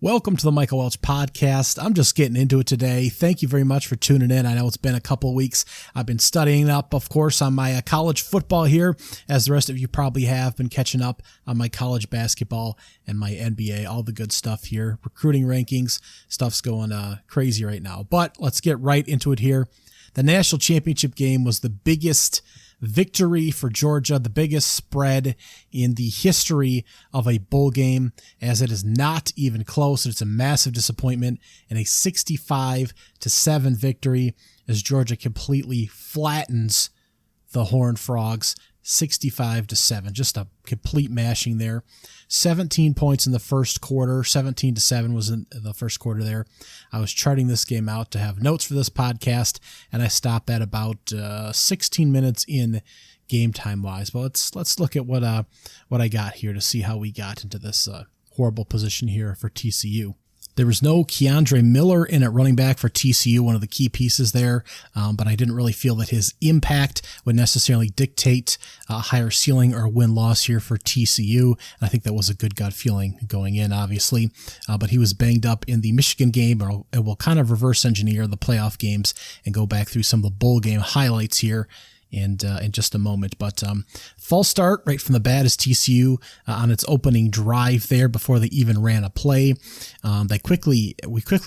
Welcome to the Michael Welch Podcast. I'm just getting into it today. Thank you very much for tuning in. I know it's been a couple of weeks. I've been studying up, of course, on my college football here, as the rest of you probably have been catching up on my college basketball and my NBA, all the good stuff here. Recruiting rankings, stuff's going crazy right now. But let's get right into it here. The national championship game was the biggest victory for Georgia, the biggest spread in the history of a bowl game, as it is not even close. It's a massive disappointment and a 65-7 victory as Georgia completely flattens the Horned Frogs 65-7. Just a complete mashing there. 17 points in the first quarter. 17-7 was in the first quarter there. I was charting this game out to have notes for this podcast, and I stopped at about 16 minutes in game time wise. But let's look at what I got here to see how we got into this horrible position here for TCU. There was no Keandre Miller in at running back for TCU, one of the key pieces there, but I didn't really feel that his impact would necessarily dictate a higher ceiling or win-loss here for TCU. And I think that was a good gut feeling going in, obviously. But he was banged up in the Michigan game, or it will kind of reverse engineer the playoff games and go back through some of the bowl game highlights here in just a moment. But false start right from the bat is TCU on its opening drive there before they even ran a play. We quickly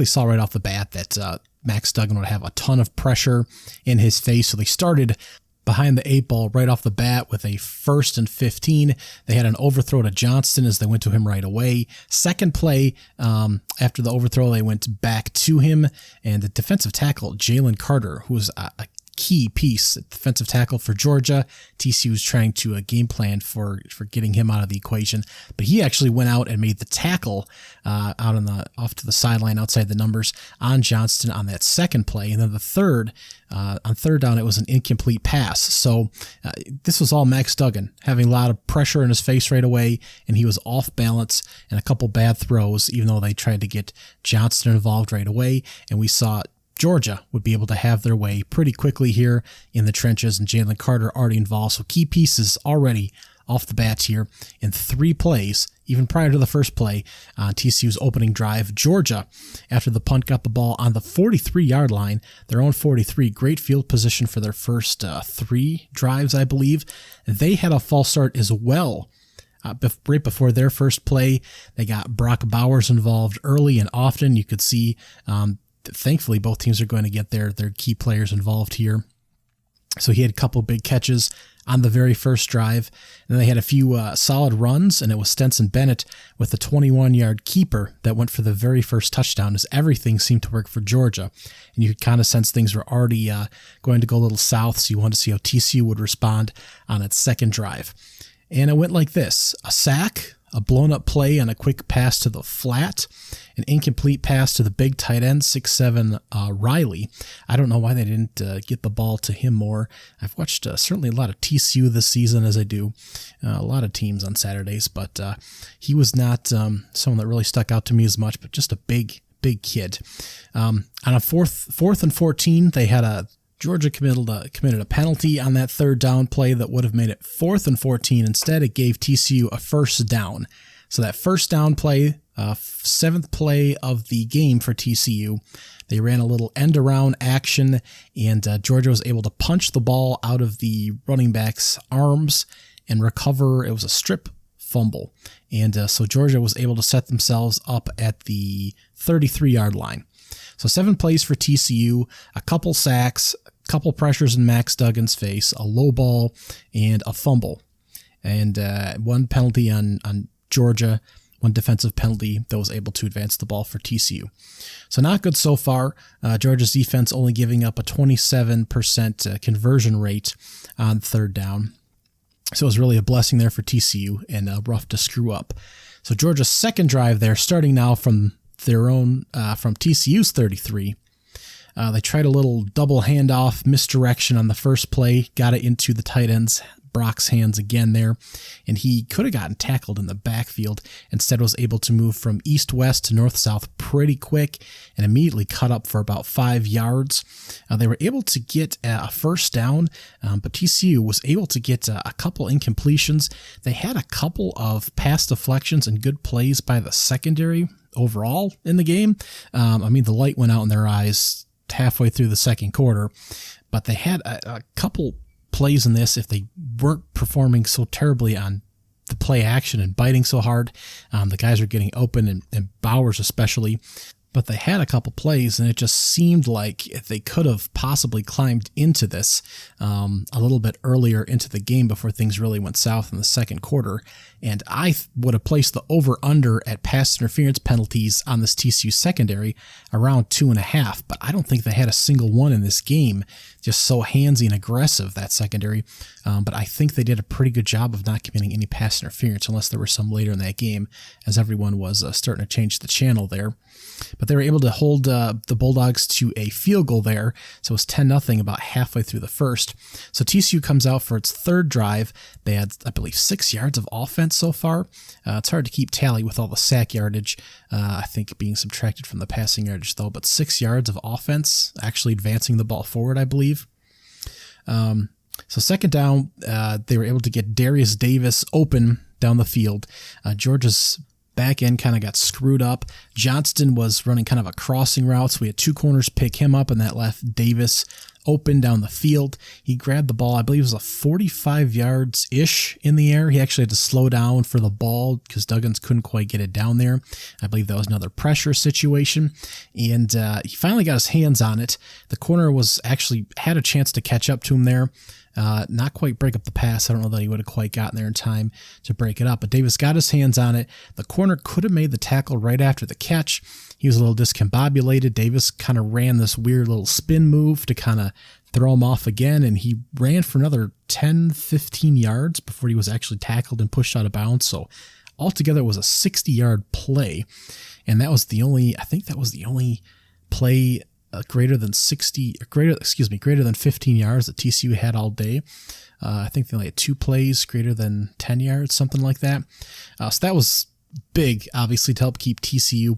saw right off the bat that Max Duggan would have a ton of pressure in his face, so they started behind the eight ball right off the bat with a 1st and 15. They had an overthrow to Johnston as they went to him right away. Second play, after the overthrow, they went back to him, and the defensive tackle, Jalen Carter, who was a key piece, defensive tackle for Georgia. TCU was trying to game plan for getting him out of the equation, but he actually went out and made the tackle off to the sideline outside the numbers on Johnston on that second play. And then the third, on third down, it was an incomplete pass. So this was all Max Duggan having a lot of pressure in his face right away, and he was off balance and a couple bad throws, even though they tried to get Johnston involved right away. And we saw Georgia would be able to have their way pretty quickly here in the trenches, and Jalen Carter already involved. So key pieces already off the bat here in 3 plays, even prior to the first play on TCU's opening drive. Georgia, after the punt, got the ball on the 43-yard line, their own 43. Great field position for their first 3 drives, I believe. They had a false start as well. Right before their first play, they got Brock Bowers involved early and often. You could see thankfully, both teams are going to get their key players involved here. So he had a couple big catches on the very first drive. And then they had a few solid runs, and it was Stetson Bennett with a 21-yard keeper that went for the very first touchdown, as everything seemed to work for Georgia. And you could kind of sense things were already going to go a little south, so you wanted to see how TCU would respond on its second drive. And it went like this: a sack, a blown-up play on a quick pass to the flat, an incomplete pass to the big tight end, 6'7", Riley. I don't know why they didn't get the ball to him more. I've watched certainly a lot of TCU this season, as I do a lot of teams on Saturdays, but he was not someone that really stuck out to me as much, but just a big kid. On a fourth and 14, they had Georgia committed a penalty on that third down play that would have made it 4th and 14. Instead, it gave TCU a first down. So that first down play, 7th play of the game for TCU, they ran a little end-around action, and Georgia was able to punch the ball out of the running back's arms and recover. It was a strip fumble. And so Georgia was able to set themselves up at the 33-yard line. So 7 plays for TCU, a couple sacks, a couple pressures in Max Duggan's face, a low ball, and a fumble. And 1 penalty on Georgia, 1 defensive penalty that was able to advance the ball for TCU. So not good so far. Georgia's defense only giving up a 27% conversion rate on third down. So it was really a blessing there for TCU, and rough to screw up. So Georgia's second drive there, starting now from their own, from TCU's 33. They tried a little double handoff misdirection on the first play, got it into the tight end's Brock's hands again there, and he could have gotten tackled in the backfield. Instead was able to move from east-west to north-south pretty quick and immediately cut up for about 5 yards. They were able to get a first down, but TCU was able to get a couple incompletions. They had a couple of pass deflections and good plays by the secondary overall in the game. I mean, the light went out in their eyes halfway through the second quarter, but they had a couple plays in this. If they weren't performing so terribly on the play action and biting so hard, the guys are getting open, and Bowers especially. But they had a couple plays, and it just seemed like they could have possibly climbed into this a little bit earlier into the game before things really went south in the second quarter. And I would have placed the over-under at pass interference penalties on this TCU secondary around 2.5, but I don't think they had a single one in this game. Just so handsy and aggressive, that secondary. But I think they did a pretty good job of not committing any pass interference, unless there were some later in that game, as everyone was starting to change the channel there. But they were able to hold the Bulldogs to a field goal there, so it was 10-0 about halfway through the first. So TCU comes out for its third drive. They had, I believe, 6 yards of offense so far. It's hard to keep tally with all the sack yardage, I think being subtracted from the passing yardage, though, but 6 yards of offense, actually advancing the ball forward, I believe. So second down, they were able to get Darius Davis open down the field. Georgia's back end kind of got screwed up. Johnston was running kind of a crossing route, so we had two corners pick him up, and that left Davis open down the field. He grabbed the ball, I believe it was a 45 yards-ish in the air. He actually had to slow down for the ball because Duggins couldn't quite get it down there. I believe that was another pressure situation, and he finally got his hands on it. The corner was actually had a chance to catch up to him there. Not quite break up the pass. I don't know that he would have quite gotten there in time to break it up, but Davis got his hands on it. The corner could have made the tackle right after the catch. He was a little discombobulated. Davis kind of ran this weird little spin move to kind of throw him off again, and he ran for another 10, 15 yards before he was actually tackled and pushed out of bounds. So altogether it was a 60-yard play, and that was the only, I think that was the only play greater than 15 yards that TCU had all day. I think they only had 2 plays greater than 10 yards, something like that. So that was big, obviously, to help keep TCU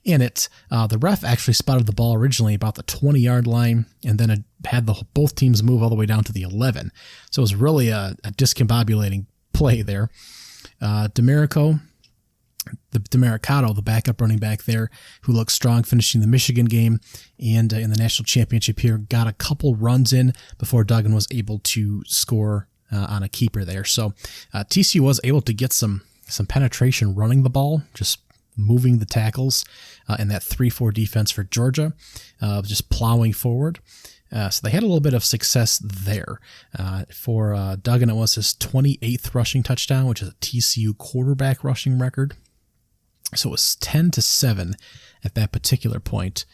in it. The ref actually spotted the ball originally about the 20-yard line, and then it had both teams move all the way down to the 11. So it was really a discombobulating play there. Demericato, the backup running back there, who looked strong finishing the Michigan game and in the national championship here, got a couple runs in before Duggan was able to score on a keeper there. So TCU was able to get some penetration running the ball, just moving the tackles in that 3-4 defense for Georgia, just plowing forward. So they had a little bit of success there. For Duggan, it was his 28th rushing touchdown, which is a TCU quarterback rushing record. So it was 10-7 at that particular point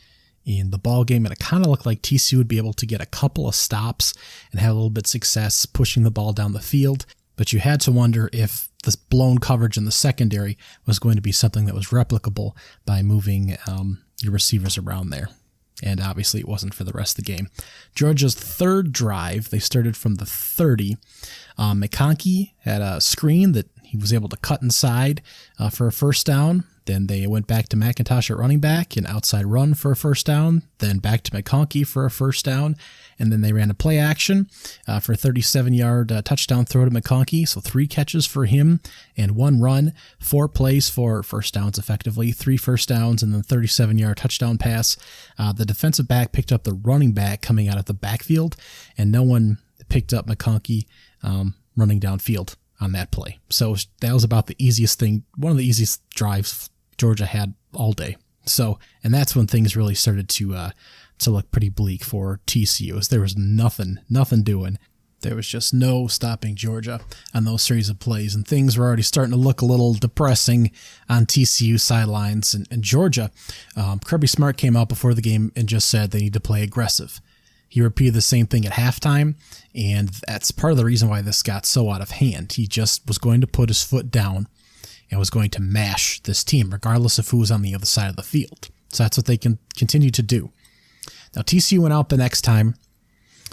in the ball game, and it kind of looked like TCU would be able to get a couple of stops and have a little bit of success pushing the ball down the field. But you had to wonder if the blown coverage in the secondary was going to be something that was replicable by moving your receivers around there. And obviously it wasn't for the rest of the game. Georgia's third drive, they started from the 30. McConkey had a screen that he was able to cut inside for a first down. Then they went back to McIntosh at running back, an outside run for a first down. Then back to McConkey for a first down. And then they ran a play action for a 37-yard touchdown throw to McConkey. So 3 catches for him and 1 run, 4 plays for first downs effectively, 3 first downs, and then 37-yard touchdown pass. The defensive back picked up the running back coming out of the backfield, and no one picked up McConkey running downfield on that play. So that was about the easiest thing, one of the easiest drives Georgia had all day. So, and that's when things really started to look pretty bleak for TCU, as there was nothing doing. There was just no stopping Georgia on those series of plays, and things were already starting to look a little depressing on TCU sidelines. And Georgia, Kirby Smart came out before the game and just said they need to play aggressive. He repeated the same thing at halftime, and that's part of the reason why this got so out of hand. He just was going to put his foot down and was going to mash this team, regardless of who was on the other side of the field. So that's what they can continue to do. Now, TCU went out the next time.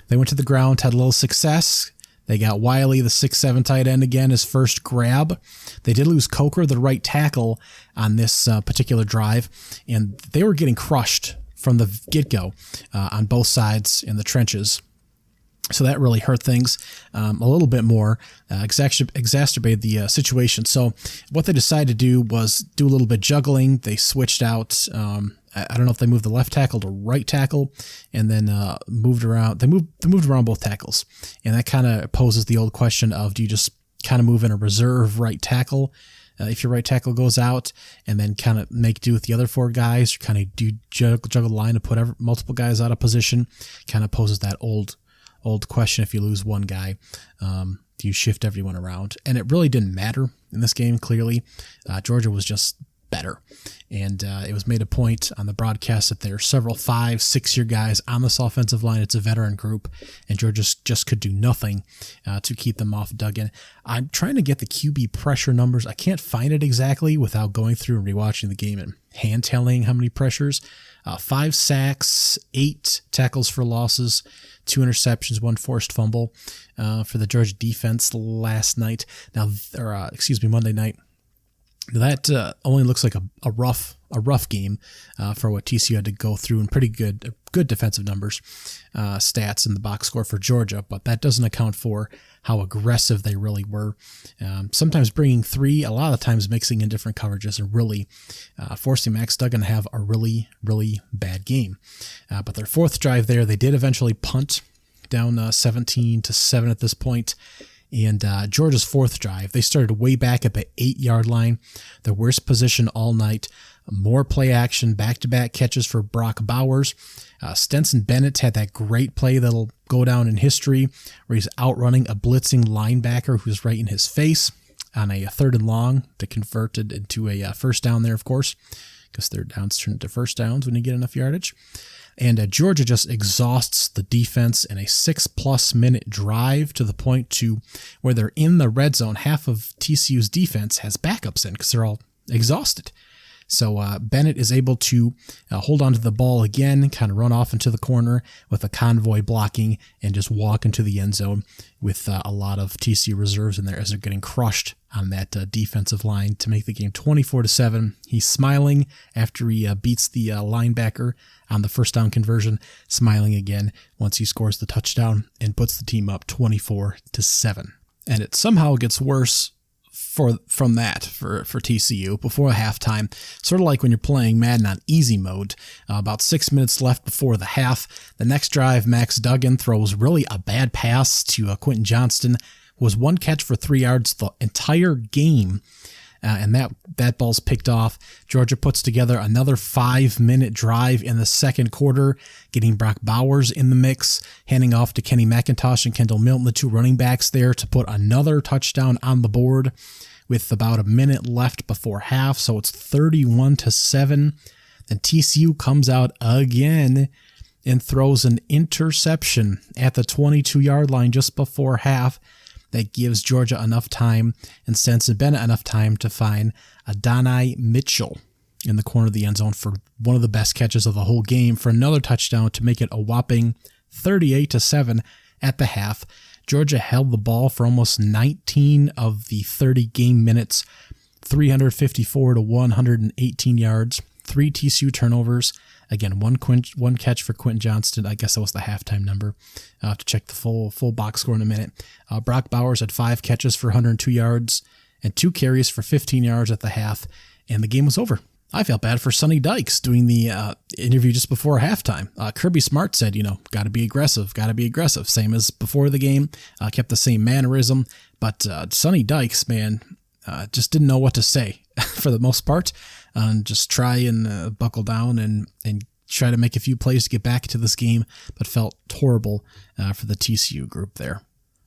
They went to the ground, had a little success. They got Wiley, the 6'7" tight end, again, his first grab. They did lose Coker, the right tackle, on this particular drive, and they were getting crushed from the get-go on both sides in the trenches. So that really hurt things a little bit more, exacerbated the situation. So what they decided to do was do a little bit juggling. They switched out, I don't know if they moved the left tackle to right tackle, and then moved around. They moved around both tackles, and that kind of poses the old question of, do you just kind of move in a reserve right tackle if your right tackle goes out, and then kind of make do with the other 4 guys, or kind of do juggle the line to put multiple guys out of position? Kind of poses that old question: if you lose one guy, do you shift everyone around? And it really didn't matter in this game. Clearly, Georgia was just better, and it was made a point on the broadcast that there are several 5-6 year guys on this offensive line. It's a veteran group, and Georgia just could do nothing to keep them off Duggan. I'm trying to get the QB pressure numbers. I can't find it exactly without going through and rewatching the game and hand-tallying how many pressures. 5 sacks, 8 tackles for losses, 2 interceptions, 1 forced fumble for the Georgia defense last night. Monday night. That only looks like a rough game for what TCU had to go through, and pretty good defensive numbers, stats in the box score for Georgia, but that doesn't account for how aggressive they really were. Sometimes bringing 3, a lot of the times mixing in different coverages, and really forcing Max Duggan to have a really, really bad game. But their 4th drive there, they did eventually punt down 17-7 at this point. And Georgia's 4th drive, they started way back at the 8-yard line, their worst position all night. More play action, back-to-back catches for Brock Bowers. Stetson Bennett had that great play that'll go down in history, where he's outrunning a blitzing linebacker who's right in his face on a 3rd and long that converted into a first down there, of course, because 3rd downs turn into first downs when you get enough yardage. And Georgia just exhausts the defense in a 6+ minute drive, to the point to where they're in the red zone. Half of TCU's defense has backups in because they're all exhausted. So Bennett is able to hold on to the ball again, kind of run off into the corner with a convoy blocking, and just walk into the end zone with a lot of TCU reserves in there as they're getting crushed on that defensive line to make the game 24-7. He's smiling after he beats the linebacker on the first down conversion, smiling again once he scores the touchdown and puts the team up 24-7. And it somehow gets worse for TCU before halftime, sort of like when you're playing Madden on easy mode. About 6 minutes left before the half. The next drive, Max Duggan throws really a bad pass to Quentin Johnston, who was 1 catch for 3 yards the entire game. And that ball's picked off. Georgia puts together another 5-minute drive in the second quarter, getting Brock Bowers in the mix, handing off to Kenny McIntosh and Kendall Milton, the 2 running backs there, to put another touchdown on the board with about a minute left before half. So it's 31-7. Then TCU comes out again and throws an interception at the 22-yard line just before half. That gives Georgia enough time and Stetson Bennett enough time to find Adonai Mitchell in the corner of the end zone for one of the best catches of the whole game for another touchdown to make it a whopping 38-7 at the half. Georgia held the ball for almost 19 of the 30 game minutes, 354 to 118 yards, 3 TCU turnovers. Again, one catch for Quentin Johnston. I guess that was the halftime number. I'll have to check the full box score in a minute. Brock Bowers had 5 catches for 102 yards and 2 carries for 15 yards at the half, and the game was over. I felt bad for Sonny Dykes doing the interview just before halftime. Kirby Smart said, got to be aggressive, same as before the game, kept the same mannerism. But Sonny Dykes, man, just didn't know what to say for the most part. Just try and buckle down and try to make a few plays to get back to this game, but felt horrible for the TCU group there.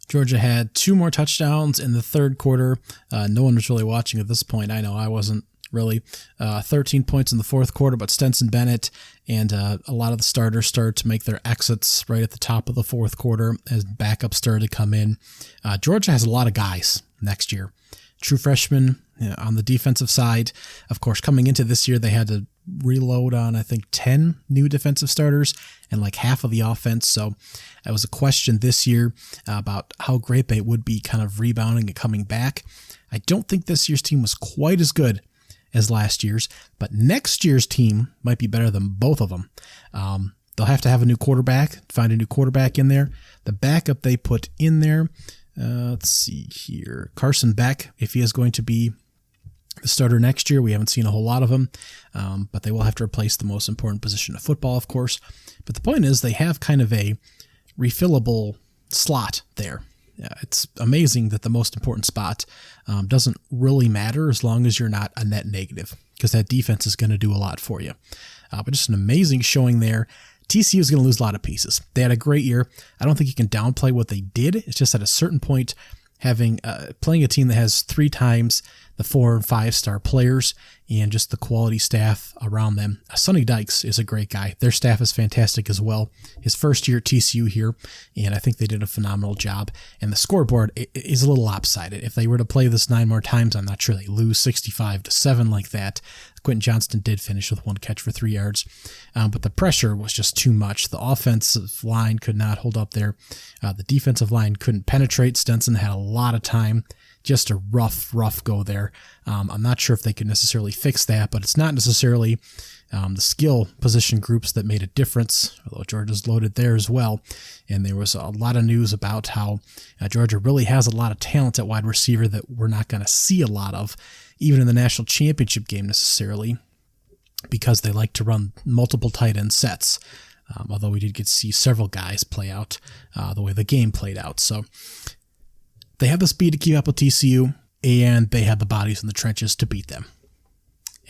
Georgia had 2 more touchdowns in the third quarter. No one was really watching at this point. I know I wasn't really. 13 points in the fourth quarter, but Stetson Bennett and a lot of the starters started to make their exits right at the top of the fourth quarter as backups started to come in. Georgia has a lot of guys next year. True freshmen on the defensive side. Of course, coming into this year, they had to reload on, I think, 10 new defensive starters and like half of the offense. So it was a question this year about how great they would be kind of rebounding and coming back. I don't think this year's team was quite as good as last year's, but next year's team might be better than both of them. They'll have to have a new quarterback, find a new quarterback in there. The backup they put in there, let's see here, Carson Beck, if he is going to be the starter next year. We haven't seen a whole lot of him, but they will have to replace the most important position of football, of course. But the point is they have kind of a refillable slot there. It's amazing that the most important spot doesn't really matter as long as you're not a net negative, because that defense is going to do a lot for you. But just an amazing showing there. TCU is going to lose a lot of pieces. They had a great year. I don't think you can downplay what they did. It's just at a certain point, playing a team that has 3 times the 4 and 5 star players and just the quality staff around them. Sonny Dykes is a great guy. Their staff is fantastic as well. His first year at TCU here, and I think they did a phenomenal job. And the scoreboard is a little lopsided. If they were to play this 9 more times, I'm not sure they lose 65-7 like that. Quentin Johnston did finish with 1 catch for 3 yards, but the pressure was just too much. The offensive line could not hold up there. The defensive line couldn't penetrate. Stenson had a lot of time. Just a rough go there. I'm not sure if they could necessarily fix that, but it's not necessarily the skill position groups that made a difference, although Georgia's loaded there as well. And there was a lot of news about how Georgia really has a lot of talent at wide receiver that we're not going to see a lot of, even in the national championship game necessarily, because they like to run multiple tight end sets. Although we did get to see several guys play out the way the game played out. So they have the speed to keep up with TCU, and they had the bodies in the trenches to beat them.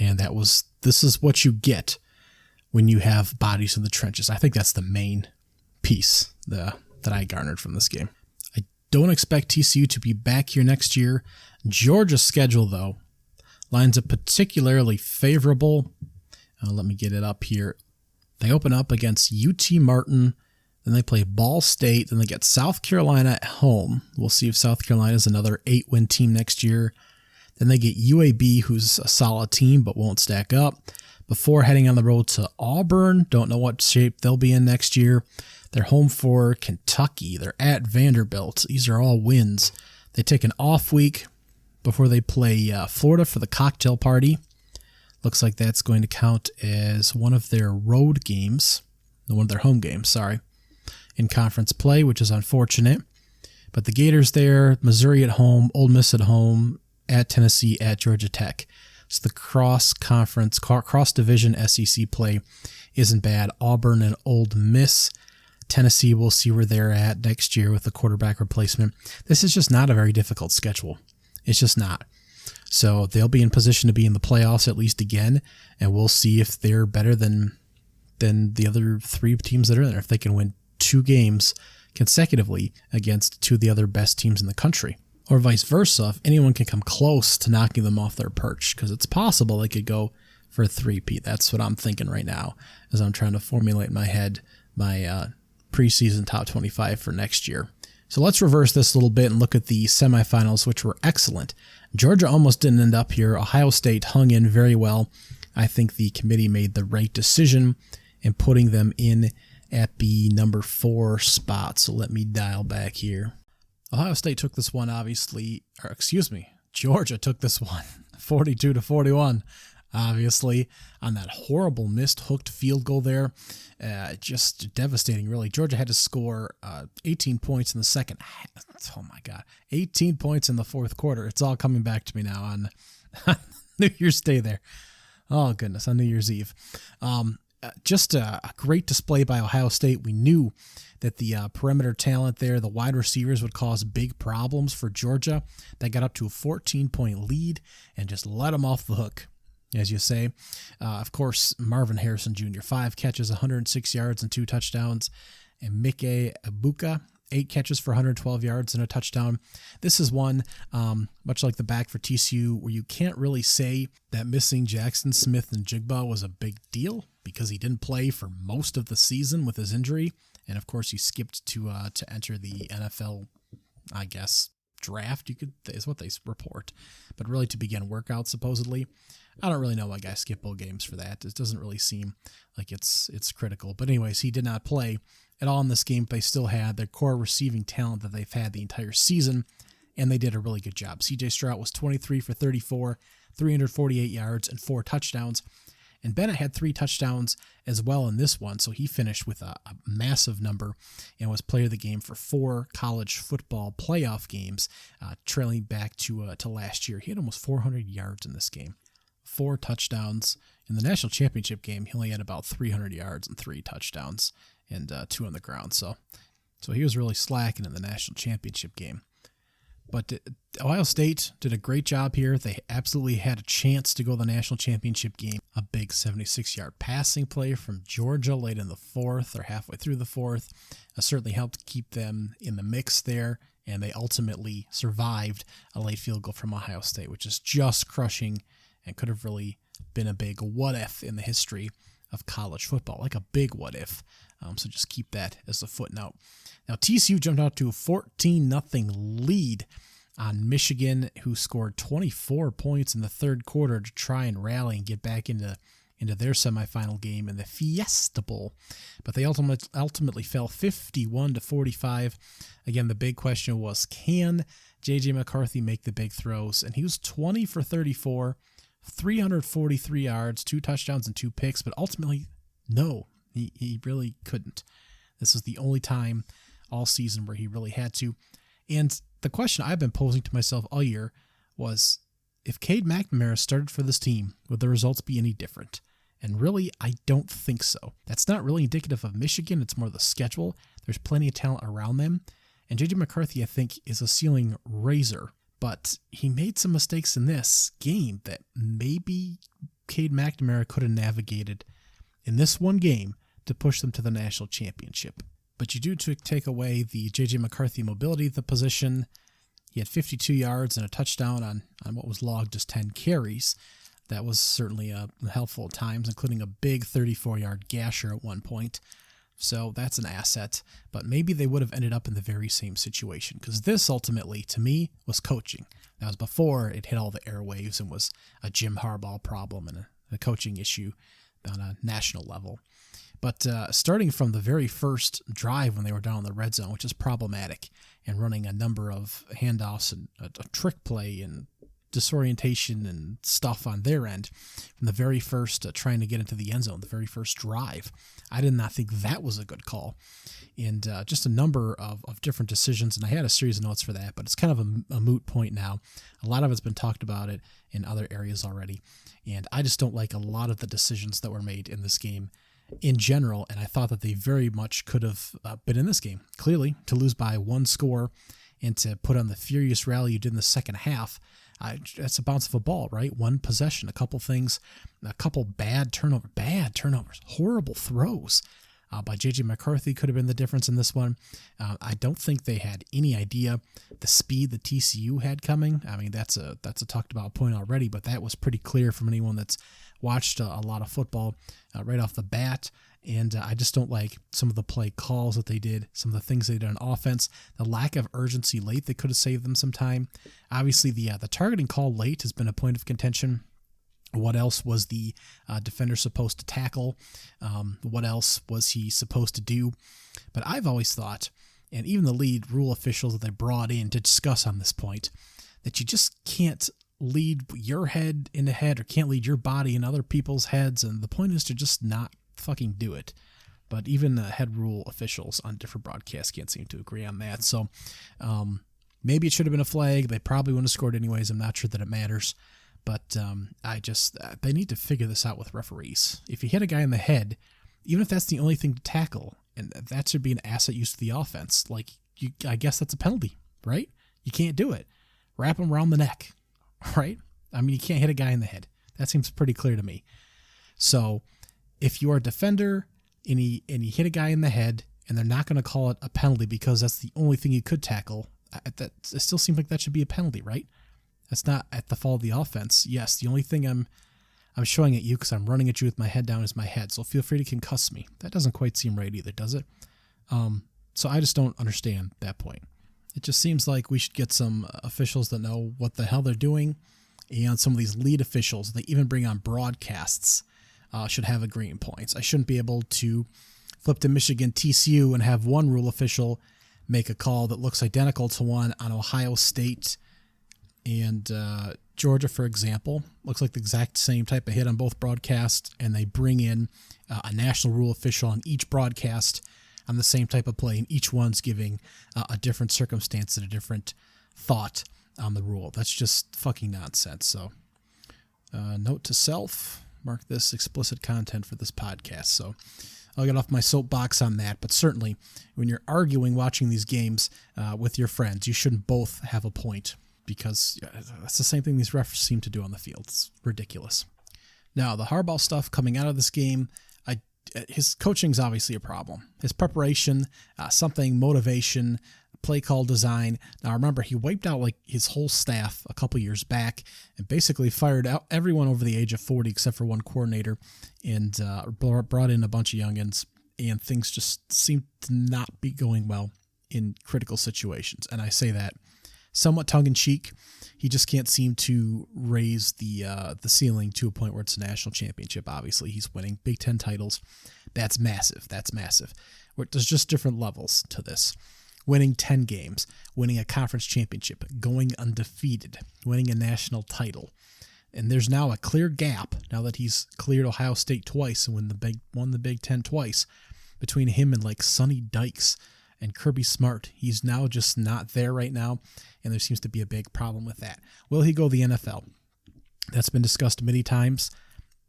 And this is what you get when you have bodies in the trenches. I think that's the main piece that I garnered from this game. I don't expect TCU to be back here next year. Georgia's schedule, though, lines up particularly favorable. Let me get it up here. They open up against UT Martin. Then they play Ball State. Then they get South Carolina at home. We'll see if South Carolina is another 8-win team next year. Then they get UAB, who's a solid team but won't stack up, before heading on the road to Auburn. Don't know what shape they'll be in next year. They're home for Kentucky. They're at Vanderbilt. These are all wins. They take an off week before they play Florida for the cocktail party. Looks like that's going to count as one of their road games. One of their home games, sorry. In conference play, which is unfortunate. But the Gators there, Missouri at home, Ole Miss at home, at Tennessee, at Georgia Tech. So the cross-conference, cross-division SEC play isn't bad. Auburn and Ole Miss. Tennessee, we'll see where they're at next year with the quarterback replacement. This is just not a very difficult schedule. It's just not. So they'll be in position to be in the playoffs at least again, and we'll see if they're better than the other 3 teams that are in there, if they can win 2 games consecutively against 2 of the other best teams in the country. Or vice versa, if anyone can come close to knocking them off their perch, because it's possible they could go for a 3-peat. That's what I'm thinking right now as I'm trying to formulate in my head my preseason top 25 for next year. So let's reverse this a little bit and look at the semifinals, which were excellent. Georgia almost didn't end up here. Ohio State hung in very well. I think the committee made the right decision in putting them in at the number 4 spot. So let me dial back here. Ohio State took this one, Georgia took this one 42-41, obviously, on that horrible missed hooked field goal there. Just devastating, really. Georgia had to score 18 points in the second half. Oh, my God. 18 points in the fourth quarter. It's all coming back to me now on New Year's Day there. Oh, goodness, on New Year's Eve. Just a great display by Ohio State. We knew that the perimeter talent there, the wide receivers, would cause big problems for Georgia. They got up to a 14-point lead and just let them off the hook, as you say. Of course, Marvin Harrison Jr., 5 catches, 106 yards and 2 touchdowns. And Mike Ibuka, 8 catches for 112 yards and a touchdown. This is one, much like the back for TCU, where you can't really say that missing Jackson Smith and Jigba was a big deal, because he didn't play for most of the season with his injury. And of course, he skipped to enter the NFL, I guess, draft, is what they report. But really to begin workouts, supposedly. I don't really know why guys skip bowl games for that. It doesn't really seem like it's critical. But anyways, he did not play at all in this game. They still had their core receiving talent that they've had the entire season, and they did a really good job. C.J. Stroud was 23 for 34, 348 yards, and 4 touchdowns. And Bennett had 3 touchdowns as well in this one, so he finished with a massive number and was player of the game for 4 college football playoff games, trailing back to last year. He had almost 400 yards in this game, 4 touchdowns. In the national championship game, he only had about 300 yards and 3 touchdowns and 2 on the ground. So he was really slacking in the national championship game. But Ohio State did a great job here. They absolutely had a chance to go to the national championship game. A big 76-yard passing play from Georgia late in the 4th or halfway through the 4th certainly helped keep them in the mix there, and they ultimately survived a late field goal from Ohio State, which is just crushing and could have really been a big what-if in the history of college football, like a big what-if. So just keep that as a footnote. Now, TCU jumped out to a 14-0 lead on Michigan, who scored 24 points in the third quarter to try and rally and get back into their semifinal game in the Fiesta Bowl. But they ultimately fell 51-45. Again, the big question was, can J.J. McCarthy make the big throws? And he was 20 for 34, 343 yards, 2 touchdowns and 2 picks, but ultimately, no, he really couldn't. This is the only time all season where he really had to. And the question I've been posing to myself all year was, if Cade McNamara started for this team, would the results be any different? And really, I don't think so. That's not really indicative of Michigan. It's more the schedule. There's plenty of talent around them. And J.J. McCarthy, I think, is a ceiling raiser. But he made some mistakes in this game that maybe Cade McNamara could have navigated in this one game to push them to the national championship. But you do take away the J.J. McCarthy mobility of the position. He had 52 yards and a touchdown on what was logged as 10 carries. That was certainly helpful at times, including a big 34-yard gasher at one point. So that's an asset. But maybe they would have ended up in the very same situation, because this ultimately, to me, was coaching. That was before it hit all the airwaves and was a Jim Harbaugh problem and a coaching issue on a national level. But starting from the very first drive when they were down in the red zone, which is problematic, and running a number of handoffs and a trick play and disorientation and stuff on their end, from the very first trying to get into the end zone, the very first drive, I did not think that was a good call. And just a number of different decisions, and I had a series of notes for that, but it's kind of a moot point now. A lot of it's been talked about it in other areas already, and I just don't like a lot of the decisions that were made in this game in general, and I thought that they very much could have been in this game. Clearly, to lose by 1 score and to put on the furious rally you did in the second half, that's a bounce of a ball, right? 1 possession, a couple things, a couple bad turnovers, horrible throws by J.J. McCarthy could have been the difference in this one. I don't think they had any idea the speed that TCU had coming. I mean, that's a talked about point already, but that was pretty clear from anyone that's watched a lot of football right off the bat. And I just don't like some of the play calls that they did, some of the things they did on offense, the lack of urgency late that could have saved them some time. Obviously, the targeting call late has been a point of contention. What else was the defender supposed to tackle? What else was he supposed to do? But I've always thought, and even the lead rule officials that they brought in to discuss on this point, that you just can't lead your head in the head or can't lead your body in other people's heads. And the point is to just not fucking do it. But even head rule officials on different broadcasts can't seem to agree on that. So maybe it should have been a flag. They probably wouldn't have scored anyways. I'm not sure that it matters. But they need to figure this out with referees. If you hit a guy in the head, even if that's the only thing to tackle, and that should be an asset used to the offense, I guess that's a penalty, right? You can't do it. Wrap him around the neck, right? I mean, you can't hit a guy in the head. That seems pretty clear to me. So if you are a defender and you hit a guy in the head and they're not going to call it a penalty because that's the only thing you could tackle, it still seems like that should be a penalty, right? That's not at the fault of the offense. Yes, the only thing I'm showing at you because I'm running at you with my head down is my head, so feel free to concuss me. That doesn't quite seem right either, does it? So I just don't understand that point. It just seems like we should get some officials that know what the hell they're doing, and some of these lead officials they even bring on broadcasts should have agreeing points. I shouldn't be able to flip to Michigan TCU and have one rule official make a call that looks identical to one on Ohio State and Georgia, for example, looks like the exact same type of hit on both broadcasts, and they bring in a national rule official on each broadcast on the same type of play, and each one's giving a different circumstance and a different thought on the rule. That's just fucking nonsense. So, note to self, mark this explicit content for this podcast. So I'll get off my soapbox on that, but certainly when you're arguing watching these games with your friends, you shouldn't both have a point, because that's the same thing these refs seem to do on the field. It's ridiculous. Now, the Harbaugh stuff coming out of this game, his coaching is obviously a problem. His preparation, motivation, play call design. Now, remember, he wiped out like his whole staff a couple years back and basically fired out everyone over the age of 40 except for one coordinator, and brought in a bunch of youngins, and things just seem to not be going well in critical situations. And I say that somewhat tongue-in-cheek. He just can't seem to raise the ceiling to a point where it's a national championship. Obviously, he's winning Big Ten titles. That's massive. There's just different levels to this. Winning 10 games, winning a conference championship, going undefeated, winning a national title. And there's now a clear gap, now that he's cleared Ohio State twice and won the Big Ten twice, between him and like Sonny Dykes and Kirby Smart. He's now just not there right now, and there seems to be a big problem with that. Will he go the NFL? That's been discussed many times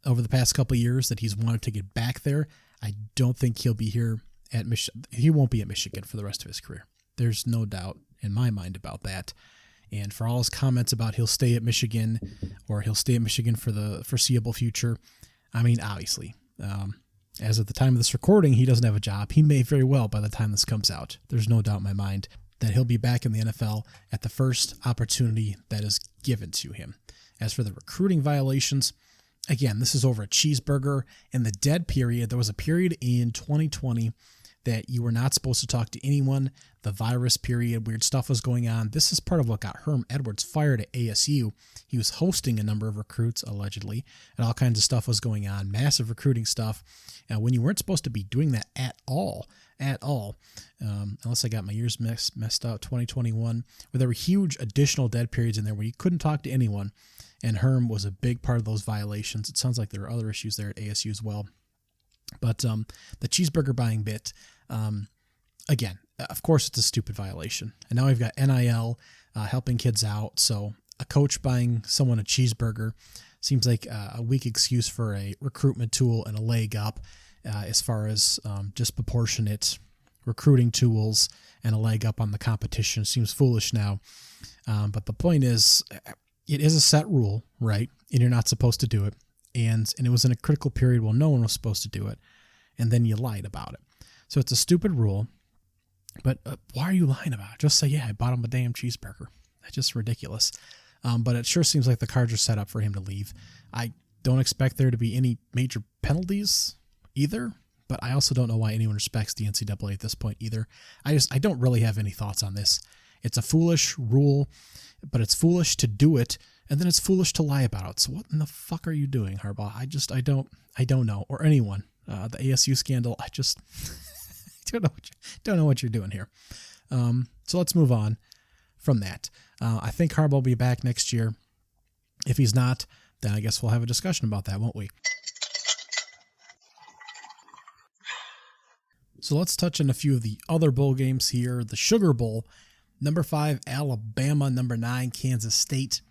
over the past couple of years, that he's wanted to get back there. I don't think he'll be here at Michigan. He won't be at Michigan for the rest of his career. There's no doubt in my mind about that. And for all his comments about he'll stay at Michigan, or he'll stay at Michigan for the foreseeable future, I mean, obviously, as of the time of this recording, he doesn't have a job. He may very well by the time this comes out. There's no doubt in my mind that he'll be back in the NFL at the first opportunity that is given to him. As for the recruiting violations, again, this is over a cheeseburger. In the dead period, there was a period in 2020 that you were not supposed to talk to anyone. The virus period, weird stuff was going on. This is part of what got Herm Edwards fired at ASU. He was hosting a number of recruits, allegedly, and all kinds of stuff was going on, massive recruiting stuff. And when you weren't supposed to be doing that at all, unless I got my years messed up, 2021, where there were huge additional dead periods in there where you couldn't talk to anyone, and Herm was a big part of those violations. It sounds like there are other issues there at ASU as well. But the cheeseburger buying bit, again, of course it's a stupid violation. And now we've got NIL helping kids out. So a coach buying someone a cheeseburger seems like a weak excuse for a recruitment tool and a leg up as far as disproportionate recruiting tools and a leg up on the competition. Seems foolish now. But the point is, it is a set rule, right? And you're not supposed to do it. And it was in a critical period while no one was supposed to do it, and then you lied about it. So it's a stupid rule, but why are you lying about it? Just say, yeah, I bought him a damn cheeseburger. That's just ridiculous. But it sure seems like the cards are set up for him to leave. I don't expect there to be any major penalties either, but I also don't know why anyone respects the NCAA at this point either. I don't really have any thoughts on this. It's a foolish rule, but it's foolish to do it, and then it's foolish to lie about it. So what in the fuck are you doing, Harbaugh? I don't know, or anyone. The ASU scandal, I just don't know what you're doing here. So let's move on from that. I think Harbaugh will be back next year. If he's not, then I guess we'll have a discussion about that, won't we? So let's touch on a few of the other bowl games here. The Sugar Bowl, number 5, Alabama, number 9, Kansas State.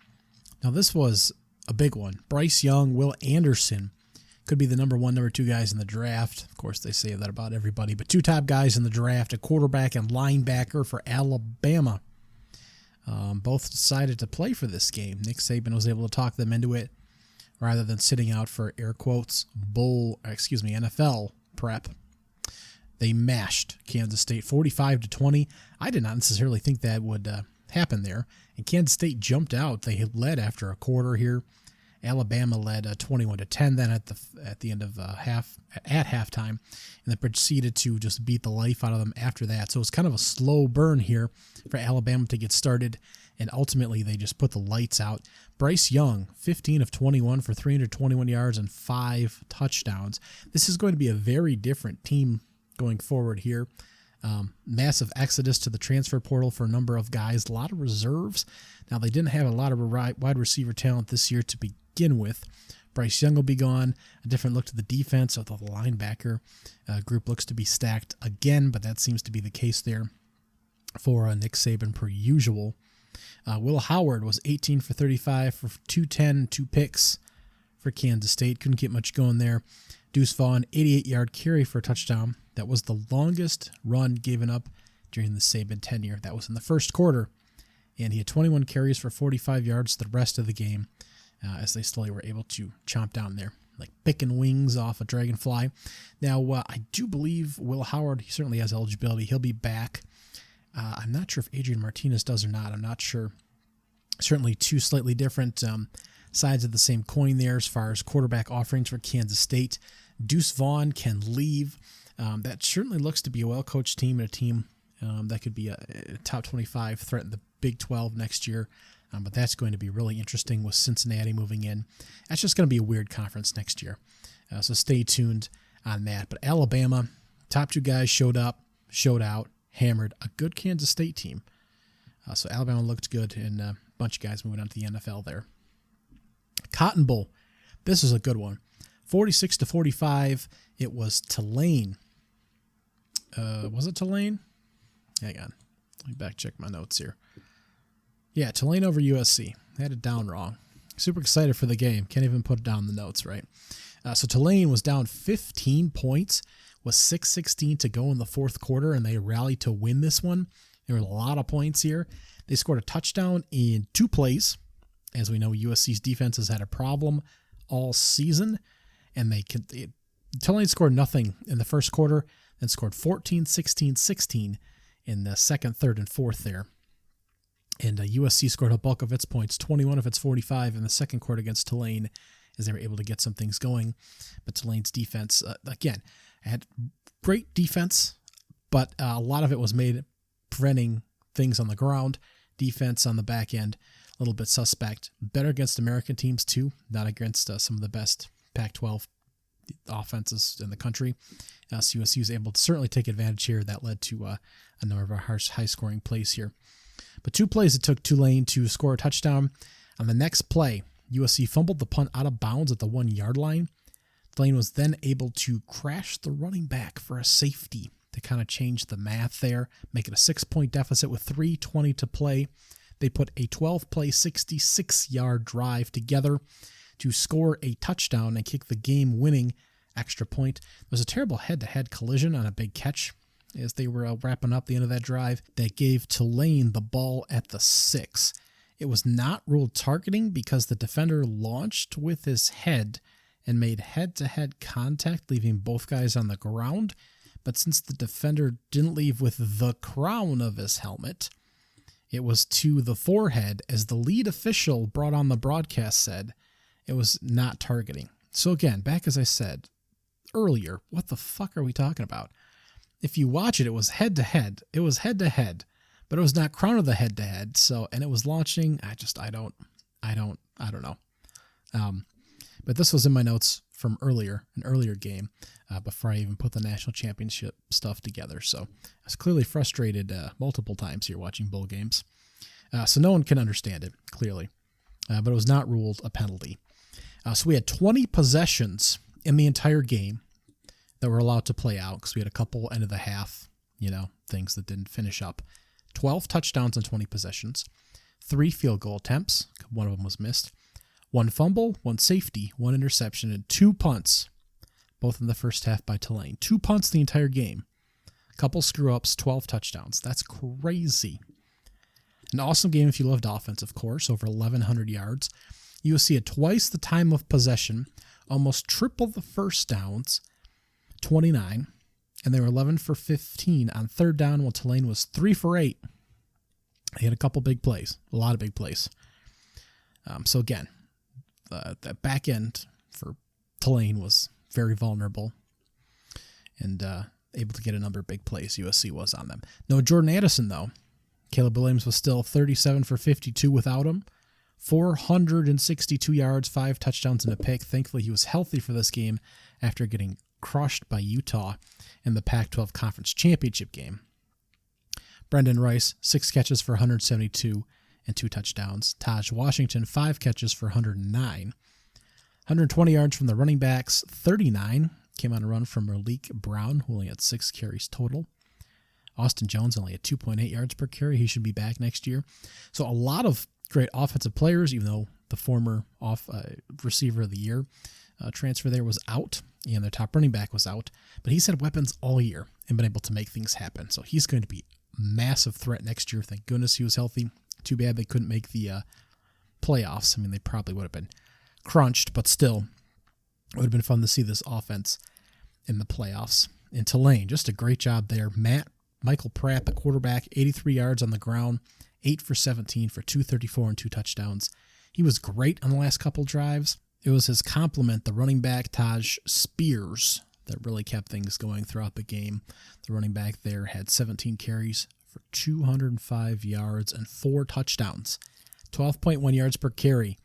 Now, this was a big one. Bryce Young, Will Anderson could be the number 1, number 2 guys in the draft. Of course, they say that about everybody, but 2 top guys in the draft, a quarterback and linebacker for Alabama. Both decided to play for this game. Nick Saban was able to talk them into it rather than sitting out for air quotes NFL prep. They mashed Kansas State 45-20. I did not necessarily think that would happen there. And Kansas State jumped out. They had led after a quarter here. Alabama led 21-10 then at the end of halftime, and then proceeded to just beat the life out of them after that. So it was kind of a slow burn here for Alabama to get started, and ultimately they just put the lights out. Bryce Young, 15 of 21 for 321 yards and 5 touchdowns. This is going to be a very different team going forward here. Massive exodus to the transfer portal for a number of guys, a lot of reserves. Now, they didn't have a lot of wide receiver talent this year to begin with. Bryce Young will be gone. A different look to the defense, although the linebacker group looks to be stacked again, but that seems to be the case there for Nick Saban per usual. Will Howard was 18 for 35 for 210, 2 picks for Kansas State. Couldn't get much going there. Deuce Vaughn, 88-yard carry for a touchdown. That was the longest run given up during the Saban tenure. That was in the first quarter. And he had 21 carries for 45 yards the rest of the game as they slowly were able to chomp down there, like picking wings off a dragonfly. Now, I do believe Will Howard, he certainly has eligibility. He'll be back. I'm not sure if Adrian Martinez does or not. I'm not sure. Certainly two slightly different sides of the same coin there as far as quarterback offerings for Kansas State. Deuce Vaughn can leave. That certainly looks to be a well-coached team and a team that could be a top 25 threat in the Big 12 next year. But that's going to be really interesting with Cincinnati moving in. That's just going to be a weird conference next year. So stay tuned on that. But Alabama, top 2 guys showed up, showed out, hammered a good Kansas State team. So Alabama looked good, and a bunch of guys moving on to the NFL there. Cotton Bowl. This is a good one. 46-45. It was Tulane. Was it Tulane? Hang on. Let me back check my notes here. Yeah, Tulane over USC. I had it down wrong. Super excited for the game. Can't even put it down in the notes, right? So Tulane was down 15 points with 6:16 to go in the fourth quarter, and they rallied to win this one. There were a lot of points here. They scored a touchdown in 2 plays. As we know, USC's defense has had a problem all season, and Tulane scored nothing in the first quarter, then scored 14, 16, 16 in the second, third, and fourth there. And USC scored a bulk of its points, 21 of its 45 in the second quarter against Tulane, as they were able to get some things going. But Tulane's defense, again, had great defense, but a lot of it was made preventing things on the ground. Defense on the back end, a little bit suspect. Better against American teams, too, not against some of the best Pac-12 offenses in the country. So USC was able to certainly take advantage here. That led to a number of high-scoring plays here. But 2 plays it took Tulane to score a touchdown. On the next play, USC fumbled the punt out of bounds at the 1-yard line. Tulane was then able to crash the running back for a safety to kind of change the math there, make it a 6-point deficit with 3:20 to play. They put a 12-play, 66-yard drive together to score a touchdown and kick the game-winning extra point. There was a terrible head-to-head collision on a big catch as they were wrapping up the end of that drive that gave Tulane the ball at the 6. It was not ruled targeting because the defender launched with his head and made head-to-head contact, leaving both guys on the ground. But since the defender didn't leave with the crown of his helmet, it was to the forehead, as the lead official brought on the broadcast said. It was not targeting. So again, back as I said earlier, what the fuck are we talking about? If you watch it, it was head-to-head. It was head-to-head, but it was not crown of the head-to-head. So, and it was launching. I don't know. But this was in my notes from an earlier game, before I even put the national championship stuff together. So I was clearly frustrated multiple times here watching bowl games. So no one can understand it, clearly. But it was not ruled a penalty. So we had 20 possessions in the entire game that were allowed to play out, because we had a couple end of the half, things that didn't finish up. 12 touchdowns on 20 possessions, 3 field goal attempts. One of them was missed. 1 fumble, 1 safety, 1 interception, and 2 punts, both in the first half by Tulane. 2 punts the entire game. A couple screw-ups, 12 touchdowns. That's crazy. An awesome game if you loved offense, of course, over 1,100 yards. USC had twice the time of possession, almost triple the first downs, 29, and they were 11 for 15 on third down, while Tulane was 3 for 8. They had a couple big plays, a lot of big plays. So again, the back end for Tulane was very vulnerable and able to get a number of big plays. USC was on them. No Jordan Addison, though. Caleb Williams was still 37 for 52 without him. 462 yards, 5 touchdowns, and a pick. Thankfully, he was healthy for this game after getting crushed by Utah in the Pac-12 Conference Championship game. Brendan Rice, 6 catches for 172 and 2 touchdowns. Taj Washington, 5 catches for 109. 120 yards from the running backs, 39 came on a run from Malik Brown, who only had 6 carries total. Austin Jones only had 2.8 yards per carry. He should be back next year. So a lot of great offensive players, even though the former receiver of the year transfer there was out, and their top running back was out. But he's had weapons all year and been able to make things happen. So he's going to be a massive threat next year. Thank goodness he was healthy. Too bad they couldn't make the playoffs. I mean, they probably would have been crunched, but still, it would have been fun to see this offense in the playoffs. And Tulane, just a great job there. Michael Pratt, the quarterback, 83 yards on the ground, 8 for 17 for 234 and 2 touchdowns. He was great on the last couple drives. It was his complement, the running back, Taj Spears, that really kept things going throughout the game. The running back there had 17 carries for 205 yards and 4 touchdowns, 12.1 yards per carry.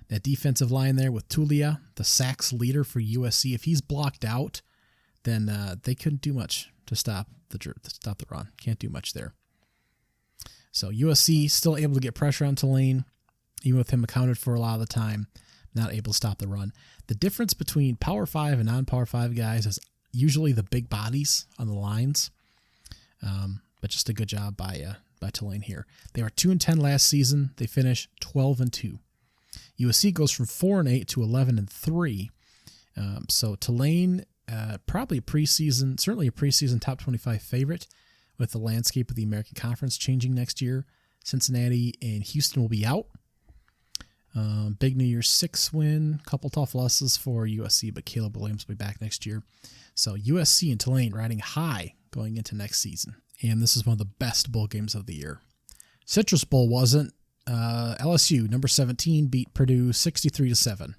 That defensive line there with Tulia, the sacks leader for USC, if he's blocked out, then they couldn't do much to stop the run. Can't do much there. So USC still able to get pressure on Tulane, even with him accounted for a lot of the time, not able to stop the run. The difference between Power 5 and non-Power 5 guys is usually the big bodies on the lines. But just a good job by Tulane here. They were 2-10 last season. They finished 12-2. USC goes from 4-8 to 11-3. So Tulane, probably certainly a preseason top 25 favorite, with the landscape of the American Conference changing next year. Cincinnati and Houston will be out. Big New Year's 6 win, couple tough losses for USC, but Caleb Williams will be back next year. So USC and Tulane riding high going into next season. And this is one of the best bowl games of the year. Citrus Bowl wasn't. LSU, number 17, beat Purdue 63-7.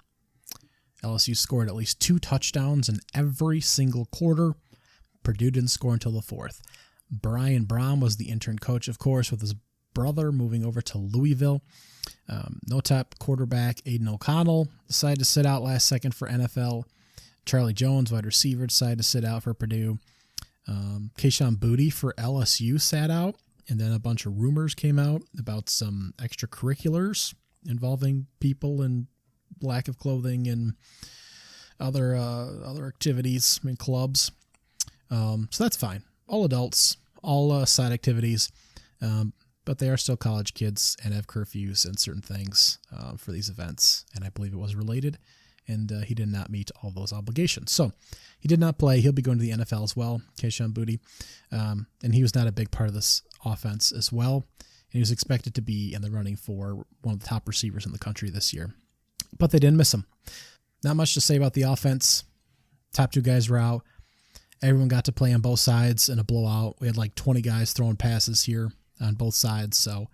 LSU scored at least 2 touchdowns in every single quarter. Purdue didn't score until the 4th. Brian Brom was the intern coach, of course, with his brother moving over to Louisville. No-top quarterback Aiden O'Connell decided to sit out last second for NFL. Charlie Jones, wide receiver, decided to sit out for Purdue. Kayshon Boutte for LSU sat out, and then a bunch of rumors came out about some extracurriculars involving people and lack of clothing and other activities in clubs. So that's fine. All adults, all side activities, but they are still college kids and have curfews and certain things for these events, and I believe it was related, and he did not meet all those obligations. So he did not play. He'll be going to the NFL as well, Kayshon Boutte, and he was not a big part of this offense as well, and he was expected to be in the running for one of the top receivers in the country this year, but they didn't miss him. Not much to say about the offense. Top 2 guys were out. Everyone got to play on both sides in a blowout. We had like 20 guys throwing passes here on both sides, so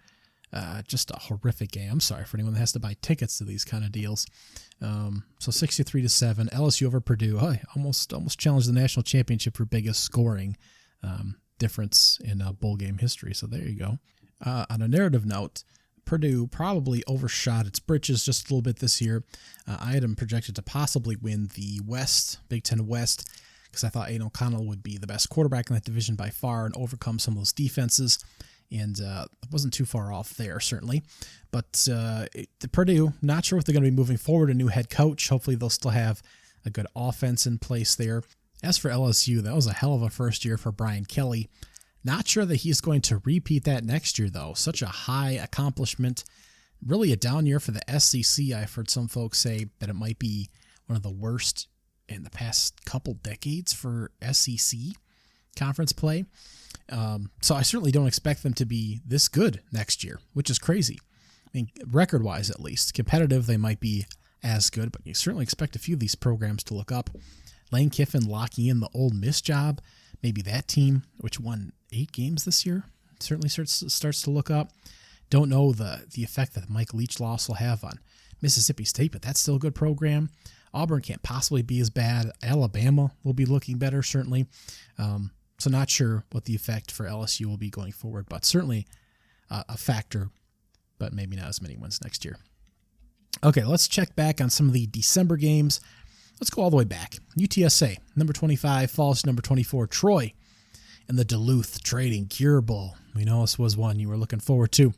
just a horrific game. I'm sorry for anyone that has to buy tickets to these kind of deals. So 63-7, LSU over Purdue. Almost challenged the national championship for biggest scoring difference in bowl game history. So there you go. On a narrative note, Purdue probably overshot its britches just a little bit this year. I had them projected to possibly win the West, Big Ten West, because I thought Aiden O'Connell would be the best quarterback in that division by far and overcome some of those defenses. And it wasn't too far off there, certainly. But Purdue, not sure if they're going to be moving forward. A new head coach. Hopefully they'll still have a good offense in place there. As for LSU, that was a hell of a first year for Brian Kelly. Not sure that he's going to repeat that next year, though. Such a high accomplishment. Really a down year for the SEC. I've heard some folks say that it might be one of the worst in the past couple decades for SEC conference play. So I certainly don't expect them to be this good next year, which is crazy. I mean, record-wise at least. Competitive, they might be as good, but you certainly expect a few of these programs to look up. Lane Kiffin locking in the Ole Miss job. Maybe that team, which won 8 games this year, certainly starts to look up. Don't know the effect that Mike Leach loss will have on Mississippi State, but that's still a good program. Auburn can't possibly be as bad. Alabama will be looking better, certainly. So not sure what the effect for LSU will be going forward, but certainly a factor, but maybe not as many wins next year. Okay, let's check back on some of the December games. Let's go all the way back. UTSA, number 25, falls to number 24, Troy. and the Duluth Trading Cure Bowl. We know this was one you were looking forward to.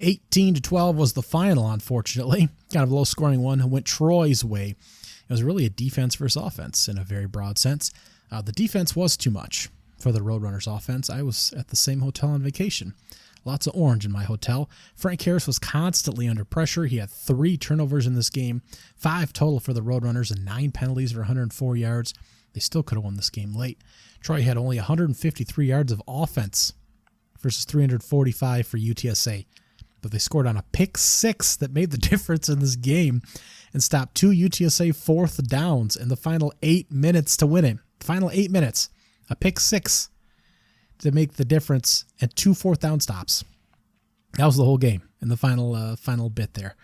18-12 was the final, unfortunately. Kind of a low-scoring one. Went Troy's way. It was really a defense versus offense in a very broad sense. The defense was too much for the Roadrunners offense. I was at the same hotel on vacation. Lots of orange in my hotel. Frank Harris was constantly under pressure. He had 3 turnovers in this game, 5 total for the Roadrunners, and 9 penalties for 104 yards. They still could have won this game late. Troy had only 153 yards of offense versus 345 for UTSA. But they scored on a pick 6 that made the difference in this game and stopped 2 UTSA 4th downs in the final 8 minutes to win it. Final 8 minutes. A pick 6 to make the difference and 2 4th down stops. That was the whole game in the final bit there.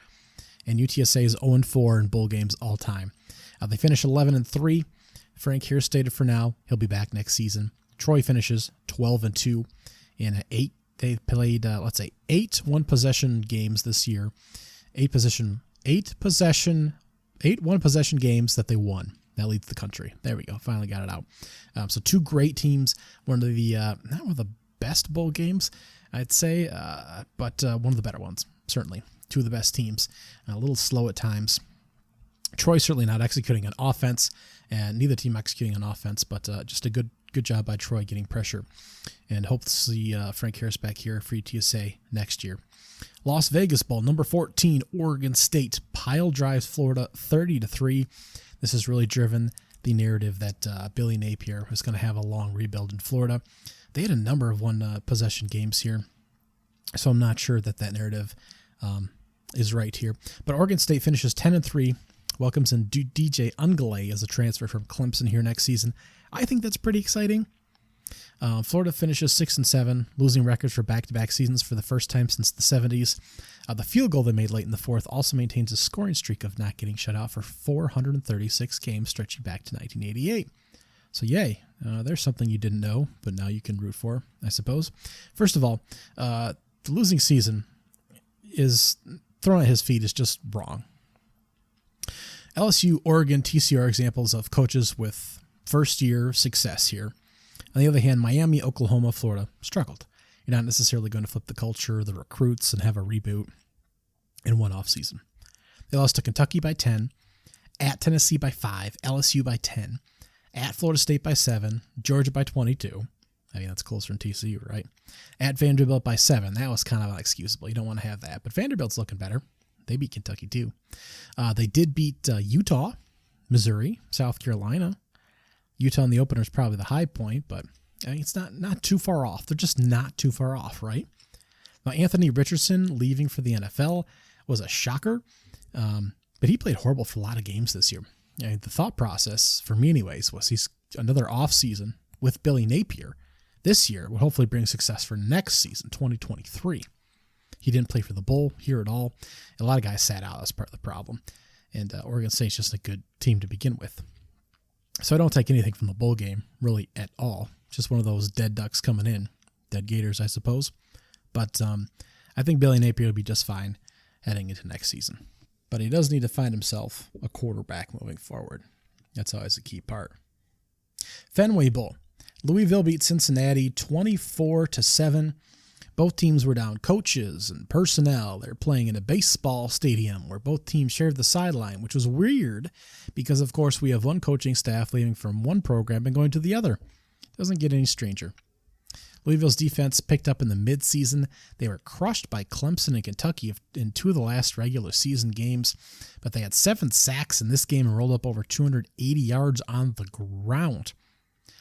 And UTSA is 0-4 in bowl games all time. They finish 11-3. Frank here stated for now he'll be back next season. Troy finishes 12-2 in 8. They played 8 one-possession games this year. 8 one-possession games that they won. That leads the country. There we go. Finally got it out. So 2 great teams. One of the not one of the best bowl games, I'd say, but one of the better ones, certainly. 2 of the best teams. A little slow at times. Troy certainly not executing on offense, and neither team executing on offense, but just a good job by Troy getting pressure. And hope to see Frank Harris back here for UTSA next year. Las Vegas Bowl, number 14, Oregon State pile drives Florida 30-3. This has really driven the narrative that Billy Napier was going to have a long rebuild in Florida. They had a number of one-possession games here, so I'm not sure that narrative is right here. But Oregon State finishes 10-3, welcomes in DJ Ungale as a transfer from Clemson here next season. I think that's pretty exciting. Florida finishes 6-7, losing records for back-to-back seasons for the first time since the 70s. The field goal they made late in the 4th also maintains a scoring streak of not getting shut out for 436 games stretching back to 1988. So yay, there's something you didn't know, but now you can root for, I suppose. First of all, the losing season is thrown at his feet is just wrong. LSU, Oregon, TCU are examples of coaches with first-year success here. On the other hand, Miami, Oklahoma, Florida struggled. You're not necessarily going to flip the culture, the recruits, and have a reboot in one offseason. They lost to Kentucky by 10, at Tennessee by 5, LSU by 10, at Florida State by 7, Georgia by 22. I mean, that's closer than TCU, right? At Vanderbilt by 7. That was kind of unexcusable. You don't want to have that. But Vanderbilt's looking better. They beat Kentucky, too. They did beat Utah, Missouri, South Carolina. Utah in the opener is probably the high point, but I mean, it's not too far off. They're just not too far off, right? Now, Anthony Richardson leaving for the NFL was a shocker, but he played horrible for a lot of games this year. I mean, the thought process, for me anyways, was he's another offseason with Billy Napier this year will hopefully bring success for next season, 2023. He didn't play for the bowl here at all. A lot of guys sat out. That's part of the problem. And Oregon State's just a good team to begin with. So I don't take anything from the bowl game, really, at all. Just one of those dead ducks coming in. Dead gators, I suppose. But I think Billy Napier will be just fine heading into next season. But he does need to find himself a quarterback moving forward. That's always a key part. Fenway Bowl. Louisville beat Cincinnati 24-7. Both teams were down coaches and personnel. They're playing in a baseball stadium where both teams shared the sideline, which was weird because, of course, we have one coaching staff leaving from one program and going to the other. Doesn't get any stranger. Louisville's defense picked up in the midseason. They were crushed by Clemson and Kentucky in 2 of the last regular season games, but they had 7 sacks in this game and rolled up over 280 yards on the ground.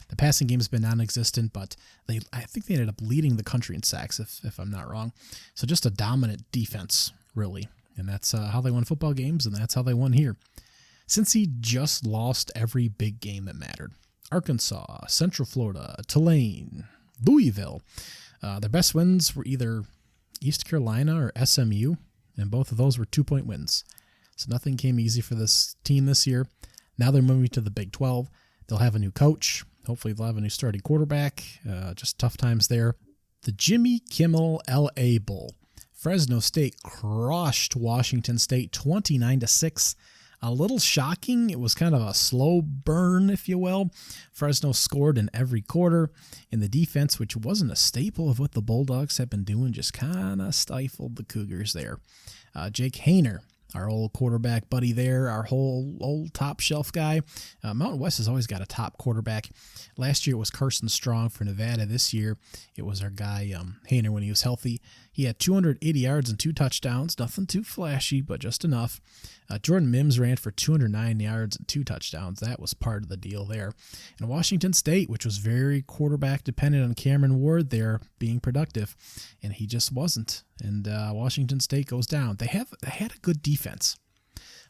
The passing game has been non-existent, but I think they ended up leading the country in sacks, if I'm not wrong. So just a dominant defense, really. And that's how they won football games, and that's how they won here. Cincy just lost every big game that mattered. Arkansas, Central Florida, Tulane, Louisville. Their best wins were either East Carolina or SMU, and both of those were 2-point wins. So nothing came easy for this team this year. Now they're moving to the Big 12. They'll have a new coach. Hopefully they'll have a new starting quarterback. Just tough times there. The Jimmy Kimmel L.A. Bowl. Fresno State crushed Washington State 29-6 A little shocking. It was kind of a slow burn, if you will. Fresno scored in every quarter, and the defense, which wasn't a staple of what the Bulldogs have been doing, just kind of stifled the Cougars there. Jake Haener, our old quarterback buddy there, our whole old top shelf guy. Mountain West has always got a top quarterback. Last year it was Carson Strong for Nevada. This year it was our guy Haener when he was healthy. He had 280 yards and 2 touchdowns. Nothing too flashy, but just enough. Jordan Mims ran for 209 yards and 2 touchdowns. That was part of the deal there. And Washington State, which was very quarterback dependent on Cameron Ward there being productive, and he just wasn't. And Washington State goes down. They had a good defense.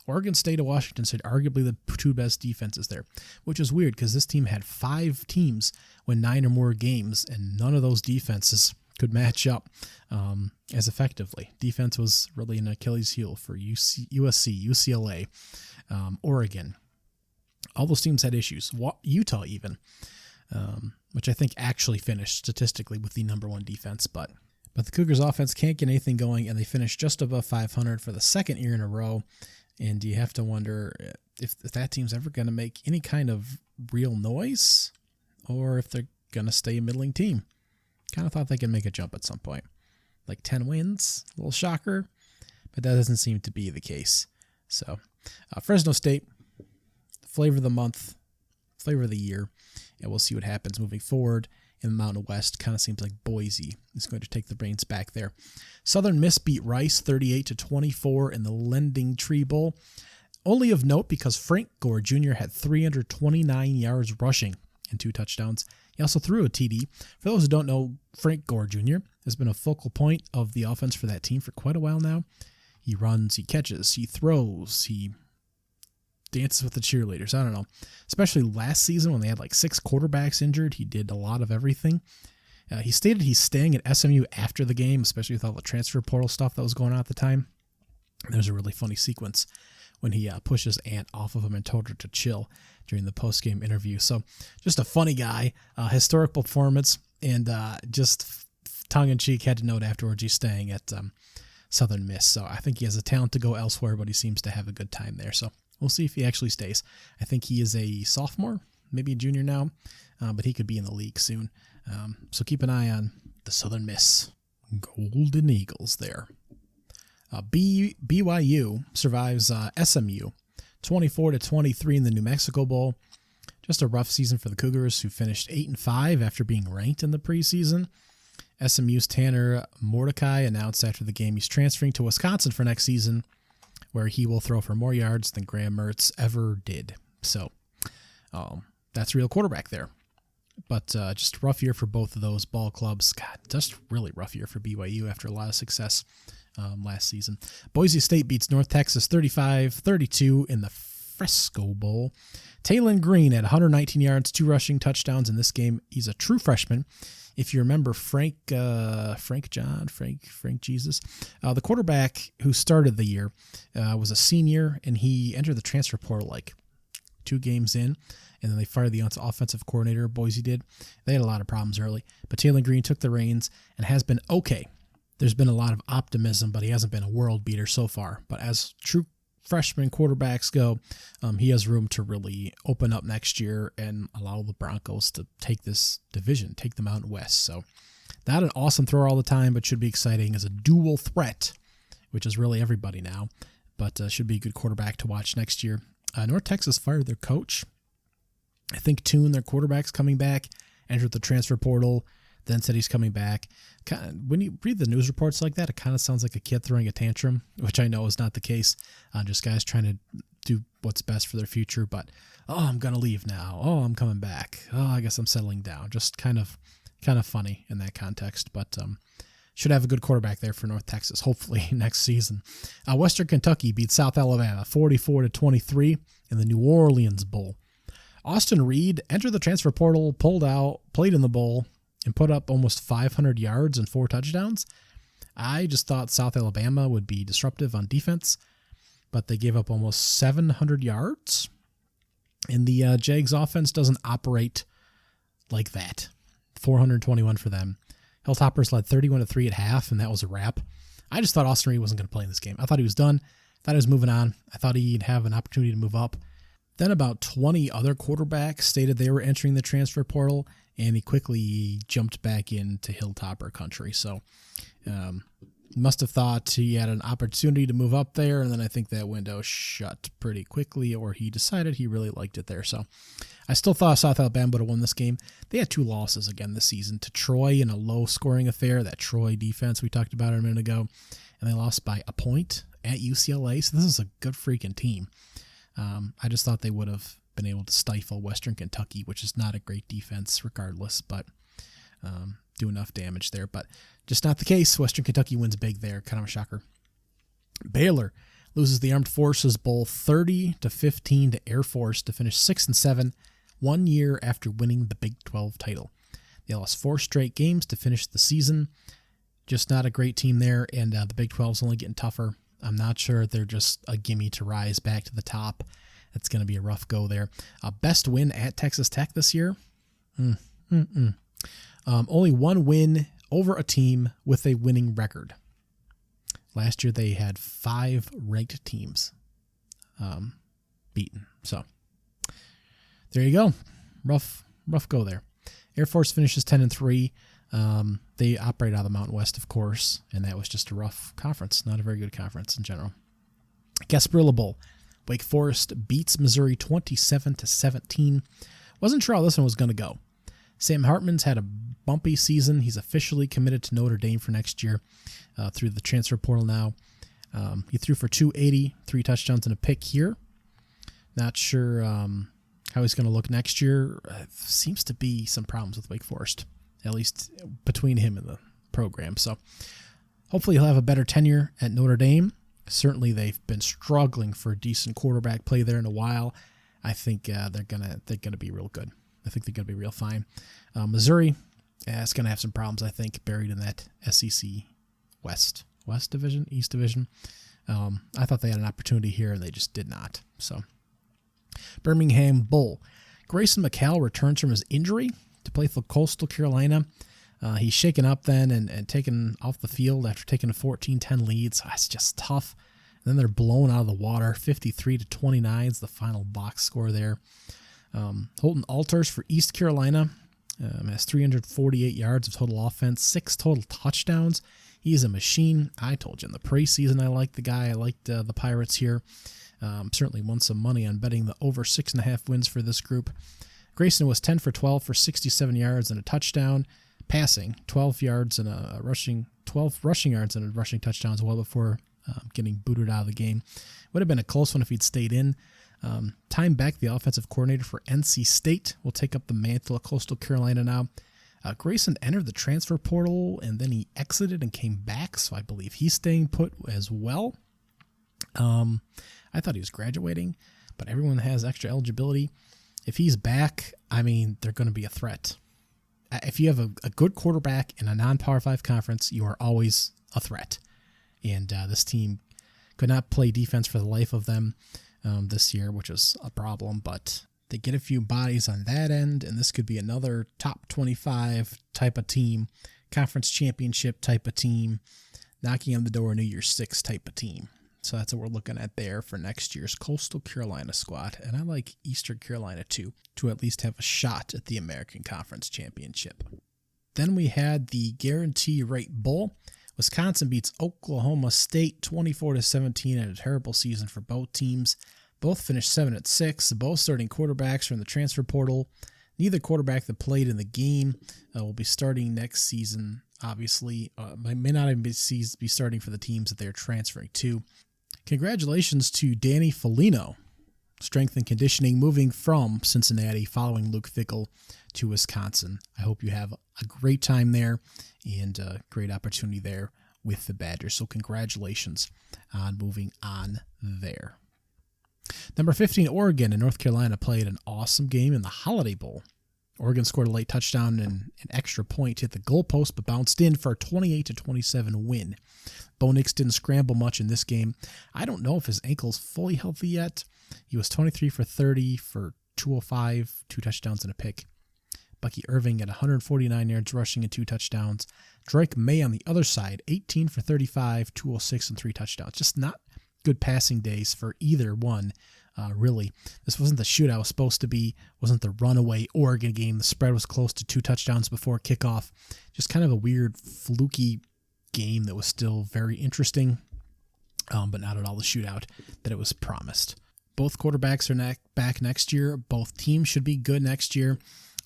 Oregon State and Washington State, arguably the 2 best defenses there, which is weird because this team had 5 teams win 9 or more games, and none of those defenses could match up as effectively. Defense was really an Achilles heel for USC, UCLA, Oregon. All those teams had issues. Utah even, which I think actually finished statistically with the number 1 defense, but the Cougars offense can't get anything going, and they finished just above 500 for the 2nd year in a row. And you have to wonder if that team's ever going to make any kind of real noise, or if they're going to stay a middling team. Kind of thought they could make a jump at some point. Like 10 wins, a little shocker, but that doesn't seem to be the case. So, Fresno State, flavor of the month, flavor of the year, and we'll see what happens moving forward. In the Mountain West, kind of seems like Boise is going to take the reins back there. Southern Miss beat Rice 38-24 in the Lending Tree Bowl. Only of note because Frank Gore Jr. had 329 yards rushing and 2 touchdowns. He also threw a TD. For those who don't know, Frank Gore Jr. has been a focal point of the offense for that team for quite a while now. He runs, he catches, he throws, he dances with the cheerleaders. I don't know. Especially last season when they had like 6 quarterbacks injured, he did a lot of everything. He stated he's staying at SMU after the game, especially with all the transfer portal stuff that was going on at the time. There's a really funny sequence when he pushes Ant off of him and told her to chill during the post-game interview. So just a funny guy, historic performance, and just tongue-in-cheek had to note afterwards he's staying at Southern Miss. So I think he has a talent to go elsewhere, but he seems to have a good time there. So we'll see if he actually stays. I think he is a sophomore, maybe a junior now, but he could be in the league soon. So keep an eye on the Southern Miss Golden Eagles there. BYU survives SMU 24-23 in the New Mexico Bowl. Just a rough season for the Cougars, who finished 8-5 after being ranked in the preseason. SMU's Tanner Mordecai announced after the game he's transferring to Wisconsin for next season, where he will throw for more yards than Graham Mertz ever did. So that's a real quarterback there. But just a rough year for both of those ball clubs. God, just really rough year for BYU after a lot of success last season. Boise State beats North Texas 35-32 in the Fresco Bowl. Taylon Green had 119 yards, 2 rushing touchdowns in this game. He's a true freshman. If you remember Frank Jesus, the quarterback who started the year was a senior, and he entered the transfer portal like 2 games in, and then they fired the offensive coordinator. Boise did. They had a lot of problems early, but Taylon Green took the reins and has been okay. There's been a lot of optimism, but he hasn't been a world beater so far. But as true freshman quarterbacks go, he has room to really open up next year and allow the Broncos to take this division, take the Mountain West. So not an awesome thrower all the time, but should be exciting as a dual threat, which is really everybody now, but should be a good quarterback to watch next year. North Texas fired their coach. I think Toon, their quarterback's coming back, entered the transfer portal, then said he's coming back. When you read the news reports like that, it kind of sounds like a kid throwing a tantrum, which I know is not the case. Just guys trying to do what's best for their future, but, I'm going to leave now. I'm coming back. I guess I'm settling down. Just kind of funny in that context, but should have a good quarterback there for North Texas, hopefully next season. Western Kentucky beat South Alabama 44-23 in the New Orleans Bowl. Austin Reed entered the transfer portal, pulled out, played in the bowl, and put up almost 500 yards and 4 touchdowns. I just thought South Alabama would be disruptive on defense, but they gave up almost 700 yards. And the Jags offense doesn't operate like that. 421 for them. Hilltoppers led 31-3 at half, and that was a wrap. I just thought Austin Reed wasn't going to play in this game. I thought he was done. Thought he was moving on. I thought he'd have an opportunity to move up. Then about 20 other quarterbacks stated they were entering the transfer portal, and he quickly jumped back into Hilltopper country. So must have thought he had an opportunity to move up there, and then I think that window shut pretty quickly, or he decided he really liked it there. So I still thought South Alabama would have won this game. They had 2 losses again this season to Troy in a low-scoring affair, that Troy defense we talked about a minute ago, and they lost by a point at UCLA. So this is a good freaking team. I just thought they would have been able to stifle Western Kentucky, which is not a great defense regardless, but do enough damage there. But just not the case. Western Kentucky wins big there. Kind of a shocker. Baylor loses the Armed Forces Bowl 30-15 to Air Force to finish 6-7, 1 year after winning the Big 12 title. They lost 4 straight games to finish the season. Just not a great team there, and the Big 12 is only getting tougher. I'm not sure they're just a gimme to rise back to the top. It's going to be a rough go there. Best win at Texas Tech this year? Only 1 win over a team with a winning record. Last year they had 5 ranked teams beaten. So there you go. Rough go there. Air Force finishes 10-3. They operate out of the Mountain West, of course, and that was just a rough conference. Not a very good conference in general. Gasparilla Bowl. Wake Forest beats Missouri 27-17. Wasn't sure how this one was going to go. Sam Hartman's had a bumpy season. He's officially committed to Notre Dame for next year through the transfer portal now. He threw for 280, 3 touchdowns and a pick here. Not sure how he's going to look next year. Seems to be some problems with Wake Forest, at least between him and the program. So hopefully he'll have a better tenure at Notre Dame. Certainly they've been struggling for a decent quarterback play there in a while. I think they're gonna be real good. I think they're gonna be real fine. Missouri is gonna have some problems, I think, buried in that SEC West Division, East Division. I thought they had an opportunity here, and they just did not. So Birmingham Bowl. Grayson McCall returns from his injury to play for Coastal Carolina. He's shaken up then and taken off the field after taking a 14-10 lead. So that's just tough. And then they're blown out of the water. 53-29 is the final box score there. Holton Alters for East Carolina has 348 yards of total offense, 6 total touchdowns. He's a machine. I told you in the preseason I liked the guy. I liked the Pirates here. Certainly won some money on betting the over 6.5 wins for this group. Grayson was 10 for 12 for 67 yards and a touchdown. Passing 12 yards and 12 rushing yards and a rushing touchdown as well before getting booted out of the game. Would have been a close one if he'd stayed in. Time Beck, the offensive coordinator for NC State, will take up the mantle of Coastal Carolina now. Grayson entered the transfer portal and then he exited and came back, so I believe he's staying put as well. I thought he was graduating, but everyone has extra eligibility. If he's back, I mean, they're going to be a threat. If you have a good quarterback in a non-Power 5 conference, you are always a threat. And this team could not play defense for the life of them this year, which is a problem. But they get a few bodies on that end, and this could be another top 25 type of team, conference championship type of team, knocking on the door New Year's 6 type of team. So that's what we're looking at there for next year's Coastal Carolina squad. And I like Eastern Carolina, too, to at least have a shot at the American Conference Championship. Then we had the Guarantee Rate Bowl. Wisconsin beats Oklahoma State 24-17 in a terrible season for both teams. Both finished 7-6. Both starting quarterbacks are in the transfer portal. Neither quarterback that played in the game will be starting next season, obviously. May not even be starting for the teams that they're transferring to. Congratulations to Danny Foligno, strength and conditioning, moving from Cincinnati following Luke Fickell to Wisconsin. I hope you have a great time there and a great opportunity there with the Badgers. So congratulations on moving on there. Number 15, Oregon and North Carolina played an awesome game in the Holiday Bowl. Oregon scored a late touchdown and an extra point hit the goalpost, but bounced in for a 28-27 win. Bo Nix didn't scramble much in this game. I don't know if his ankle's fully healthy yet. He was 23 for 30 for 205, 2 touchdowns and a pick. Bucky Irving at 149 yards rushing and 2 touchdowns. Drake May on the other side, 18 for 35, 206 and 3 touchdowns. Just not good passing days for either one. Really, this wasn't the shootout it was supposed to be. Wasn't the runaway Oregon game. The spread was close to 2 touchdowns before kickoff. Just kind of a weird, fluky game that was still very interesting, but not at all the shootout that it was promised. Both quarterbacks are back next year. Both teams should be good next year.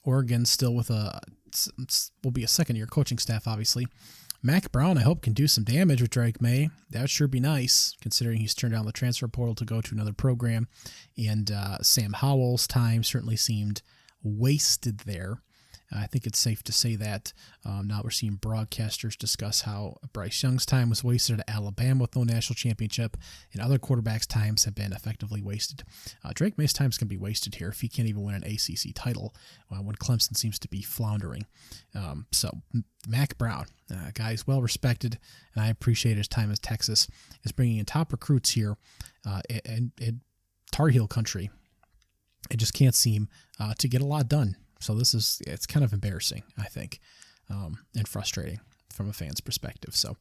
Oregon still with will be a second-year coaching staff, obviously. Mac Brown, I hope, can do some damage with Drake May. That would sure be nice, considering he's turned down the transfer portal to go to another program. And Sam Howell's time certainly seemed wasted there. I think it's safe to say that. Now we're seeing broadcasters discuss how Bryce Young's time was wasted at Alabama with no national championship, and other quarterbacks' times have been effectively wasted. Drake May's time's going to be wasted here if he can't even win an ACC title when Clemson seems to be floundering. So Mac Brown, guy is well respected, and I appreciate his time as Texas, is bringing in top recruits here in Tar Heel country. It just can't seem to get a lot done. So it's kind of embarrassing, I think, and frustrating from a fan's perspective. So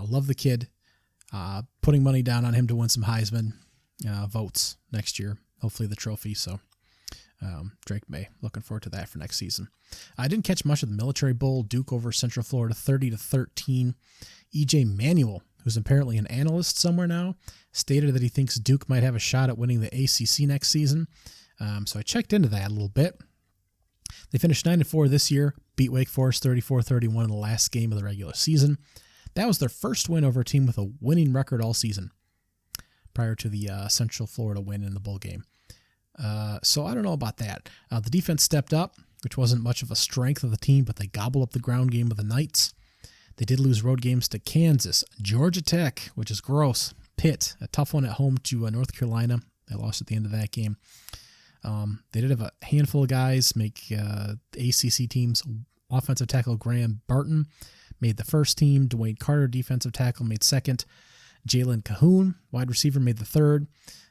love the kid, putting money down on him to win some Heisman votes next year, hopefully the trophy. So Drake May, looking forward to that for next season. I didn't catch much of the Military Bowl. Duke over Central Florida 30-13. EJ Manuel, who's apparently an analyst somewhere now, stated that he thinks Duke might have a shot at winning the ACC next season. So I checked into that a little bit. They finished 9-4 this year, beat Wake Forest 34-31 in the last game of the regular season. That was their first win over a team with a winning record all season, prior to the Central Florida win in the bowl game. So I don't know about that. The defense stepped up, which wasn't much of a strength of the team, but they gobbled up the ground game of the Knights. They did lose road games to Kansas, Georgia Tech, which is gross, Pitt, a tough one at home to North Carolina. They lost at the end of that game. They did have a handful of guys make ACC teams. Offensive tackle Graham Barton made the first team. Dwayne Carter, defensive tackle, made second. Jalen Cahoon, wide receiver, made the third.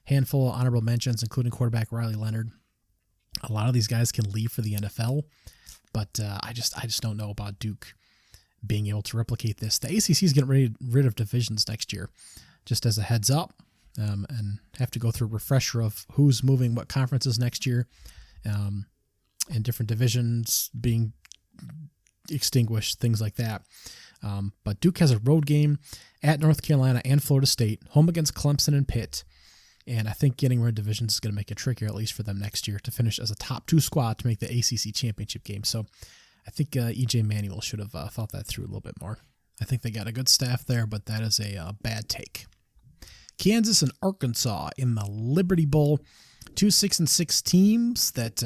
Handful of honorable mentions, including quarterback Riley Leonard. A lot of these guys can leave for the NFL, but I just don't know about Duke being able to replicate this. The ACC is getting rid of divisions next year, just as a heads up. And have to go through a refresher of who's moving what conferences next year, and different divisions being extinguished, things like that. But Duke has a road game at North Carolina and Florida State, home against Clemson and Pitt. And I think getting rid of divisions is going to make it trickier, at least for them next year, to finish as a top 2 squad to make the ACC championship game. So I think EJ Manuel should have thought that through a little bit more. I think they got a good staff there, but that is a bad take. Kansas and Arkansas in the Liberty Bowl. 2 6-6 teams that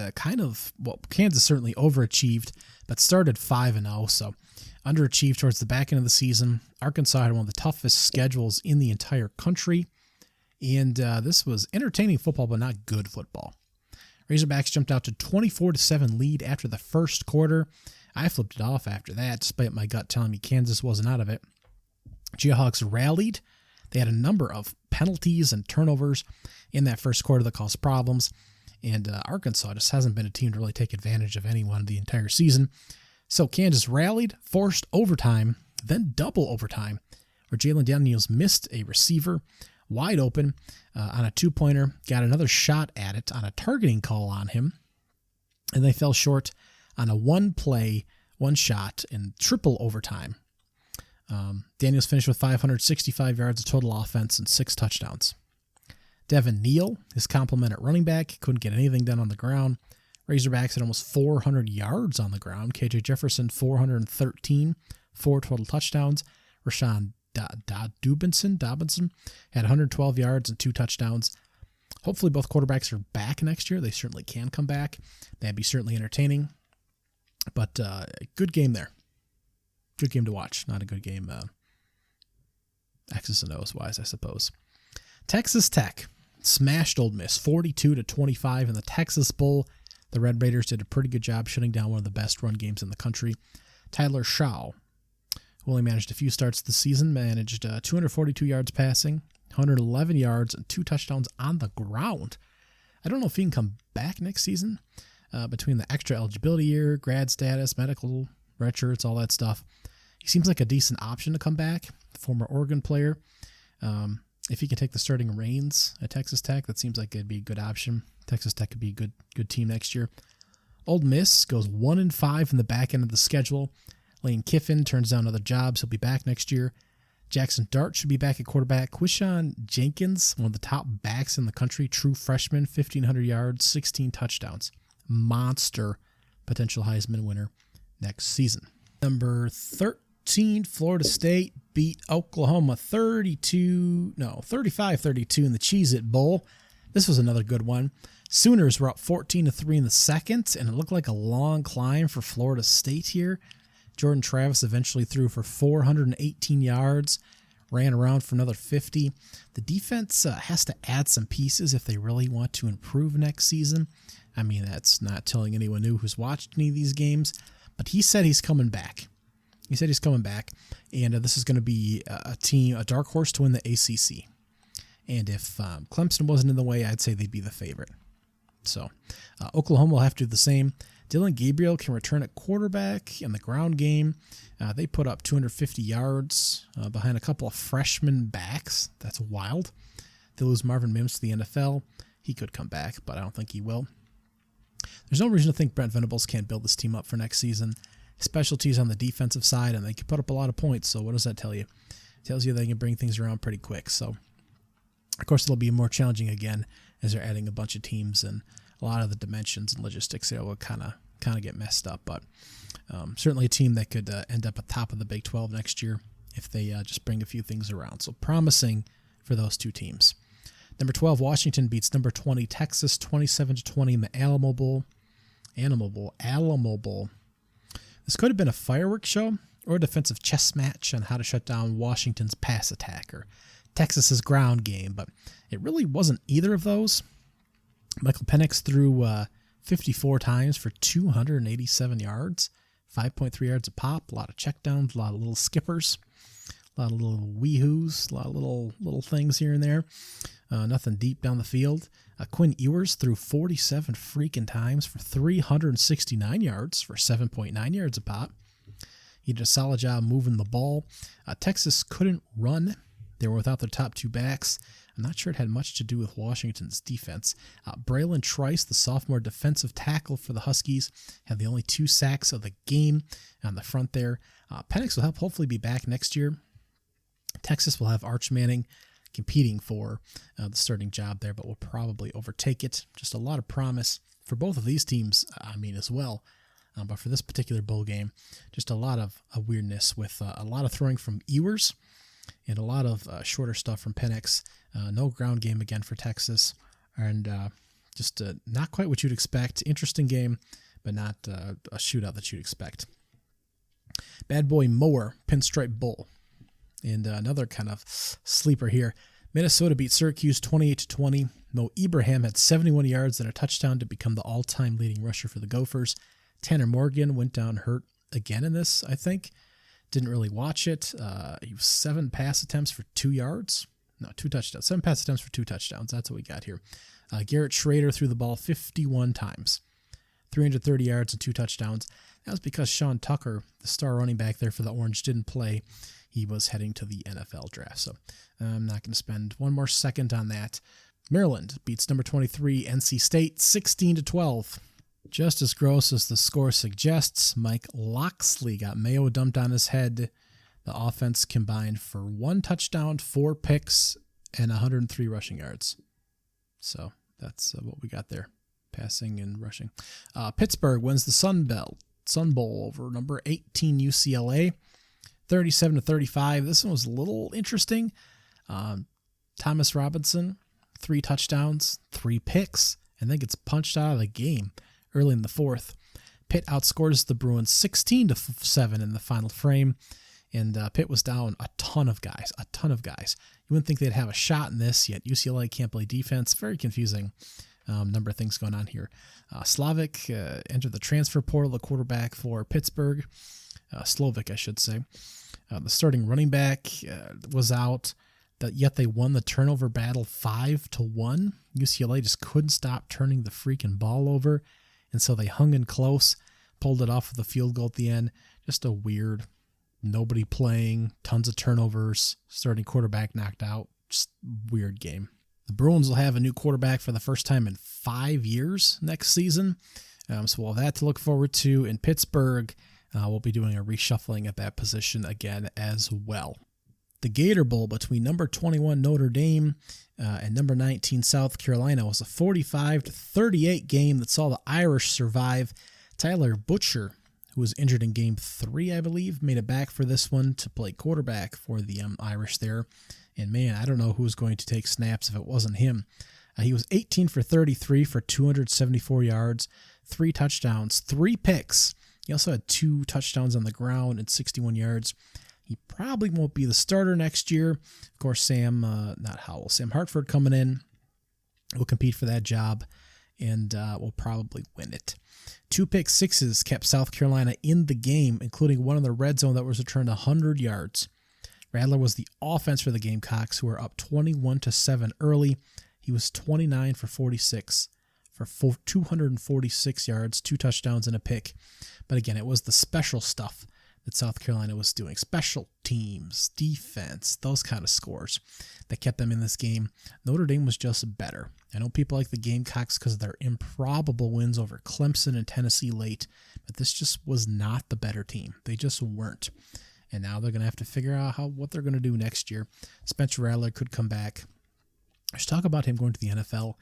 Kansas certainly overachieved, but started 5-0, so underachieved towards the back end of the season. Arkansas had one of the toughest schedules in the entire country, and this was entertaining football, but not good football. Razorbacks jumped out to 24-7 lead after the first quarter. I flipped it off after that, despite my gut telling me Kansas wasn't out of it. Jayhawks rallied. They had a number of penalties and turnovers in that first quarter that caused problems, and Arkansas just hasn't been a team to really take advantage of anyone the entire season. So Kansas rallied, forced overtime, then double overtime, where Jalen Daniels missed a receiver wide open on a 2-pointer, got another shot at it on a targeting call on him, and they fell short on a 1-play, 1-shot in triple overtime. Daniels finished with 565 yards of total offense and 6 touchdowns. Devin Neal, his complement at running back, couldn't get anything done on the ground. Razorbacks had almost 400 yards on the ground. KJ Jefferson, 413, 4 total touchdowns. Rashawn Dobinson had 112 yards and 2 touchdowns. Hopefully both quarterbacks are back next year. They certainly can come back. That'd be certainly entertaining. But good game there. Good game to watch. Not a good game X's and O's wise, I suppose. Texas Tech smashed Ole Miss 42-25 in the Texas Bowl. The Red Raiders did a pretty good job shutting down one of the best run games in the country. Tyler Shaw, who only managed a few starts this season, managed 242 yards passing, 111 yards, and 2 touchdowns on the ground. I don't know if he can come back next season between the extra eligibility year, grad status, medical, redshirts, all that stuff. He seems like a decent option to come back, former Oregon player. If he can take the starting reins at Texas Tech, that seems like it'd be a good option. Texas Tech could be a good team next year. Ole Miss goes 1-5 in the back end of the schedule. Lane Kiffin turns down other jobs. He'll be back next year. Jackson Dart should be back at quarterback. Quishon Jenkins, one of the top backs in the country, true freshman, 1,500 yards, 16 touchdowns. Monster potential Heisman winner next season. Number 13, Florida State beat Oklahoma 35-32 in the Cheez-It Bowl. This was another good one. Sooners were up 14-3 in the second, and it looked like a long climb for Florida State here. Jordan Travis eventually threw for 418 yards, ran around for another 50. The defense has to add some pieces if they really want to improve next season. I mean, that's not telling anyone new who's watched any of these games, but he said he's coming back. And this is going to be a dark horse to win the ACC. And if Clemson wasn't in the way, I'd say they'd be the favorite. So Oklahoma will have to do the same. Dylan Gabriel can return at quarterback in the ground game. They put up 250 yards behind a couple of freshman backs. That's wild. They lose Marvin Mims to the NFL. He could come back, but I don't think he will. There's no reason to think Brent Venables can't build this team up for next season. Specialties on the defensive side, and they can put up a lot of points. So what does that tell you? It tells you they can bring things around pretty quick. So, of course, it'll be more challenging again as they're adding a bunch of teams, and a lot of the dimensions and logistics there will kind of get messed up. But certainly a team that could end up at top of the Big 12 next year if they just bring a few things around. So promising for those two teams. Number 12, Washington beats number 20, Texas, 27-20 in the Alamo Bowl. This could have been a fireworks show or a defensive chess match on how to shut down Washington's pass attack or Texas's ground game, but it really wasn't either of those. Michael Penix threw 54 times for 287 yards, 5.3 yards a pop, a lot of checkdowns, a lot of little skippers, a lot of little wee-hoos, a lot of little things here and there. Nothing deep down the field. Quinn Ewers threw 47 freaking times for 369 yards for 7.9 yards a pop. He did a solid job moving the ball. Texas couldn't run. They were without their top two backs. I'm not sure it had much to do with Washington's defense. Braylon Trice, the sophomore defensive tackle for the Huskies, had the only 2 sacks of the game on the front there. Penix will hopefully be back next year. Texas will have Arch Manning competing for the starting job there, but will probably overtake it. Just a lot of promise for both of these teams, as well. But for this particular bowl game, just a lot of weirdness with a lot of throwing from Ewers and a lot of shorter stuff from Penix. No ground game again for Texas, and just not quite what you'd expect. Interesting game, but not a shootout that you'd expect. Bad Boy Moore, Pinstripe Bowl. And another kind of sleeper here. Minnesota beat Syracuse 28-20. Mo Ibrahim had 71 yards and a touchdown to become the all-time leading rusher for the Gophers. Tanner Morgan went down hurt again in this, I think. Didn't really watch it. He was 7 pass attempts for 2 yards. No, 2 touchdowns. 7 pass attempts for 2 touchdowns. That's what we got here. Garrett Schrader threw the ball 51 times. 330 yards and 2 touchdowns. That was because Sean Tucker, the star running back there for the Orange, didn't play. He was heading to the NFL draft. So I'm not going to spend one more second on that. Maryland beats number 23, NC State, 16-12. Just as gross as the score suggests, Mike Loxley got mayo dumped on his head. The offense combined for 1 touchdown, 4 picks, and 103 rushing yards. So that's what we got there, passing and rushing. Pittsburgh wins the Sun Bowl over number 18 UCLA, 37-35. This one was a little interesting. Thomas Robinson, 3 touchdowns, 3 picks, and then gets punched out of the game early in the 4th. Pitt outscores the Bruins 16-7 in the final frame, and Pitt was down a ton of guys. You wouldn't think they'd have a shot in this, yet UCLA can't play defense. Very confusing. Number of things going on here. Slavic entered the transfer portal, the quarterback for Pittsburgh. Slovic, I should say. The starting running back was out, yet they won the turnover battle 5-1. UCLA just couldn't stop turning the freaking ball over, and so they hung in close, pulled it off with a field goal at the end. Just a weird, nobody playing, tons of turnovers, starting quarterback knocked out, Just weird game. The Bruins will have a new quarterback for the first time in 5 years next season. So we'll have that to look forward to. In Pittsburgh, we'll be doing a reshuffling at that position again as well. The Gator Bowl between number 21 Notre Dame and number 19 South Carolina was a 45-38 game that saw the Irish survive. Tyler Butcher, who was injured in game 3, I believe, made it back for this one to play quarterback for the Irish there. And man, I don't know who was going to take snaps if it wasn't him. He was 18 for 33 for 274 yards, 3 touchdowns, 3 picks. He also had 2 touchdowns on the ground and 61 yards. He probably won't be the starter next year. Of course, Sam Hartford coming in will compete for that job and will probably win it. 2 pick sixes kept South Carolina in the game, including one in the red zone that was returned 100 yards. Rattler was the offense for the Gamecocks, who were up 21-7 early. He was 29 for 46 for 246 yards, 2 touchdowns, and a pick. But again, it was the special stuff that South Carolina was doing. Special teams, defense, those kind of scores that kept them in this game. Notre Dame was just better. I know people like the Gamecocks because of their improbable wins over Clemson and Tennessee late, but this just was not the better team. They just weren't. And now they're going to have to figure out what they're going to do next year. Spencer Rattler could come back. There's talk about him going to the NFL.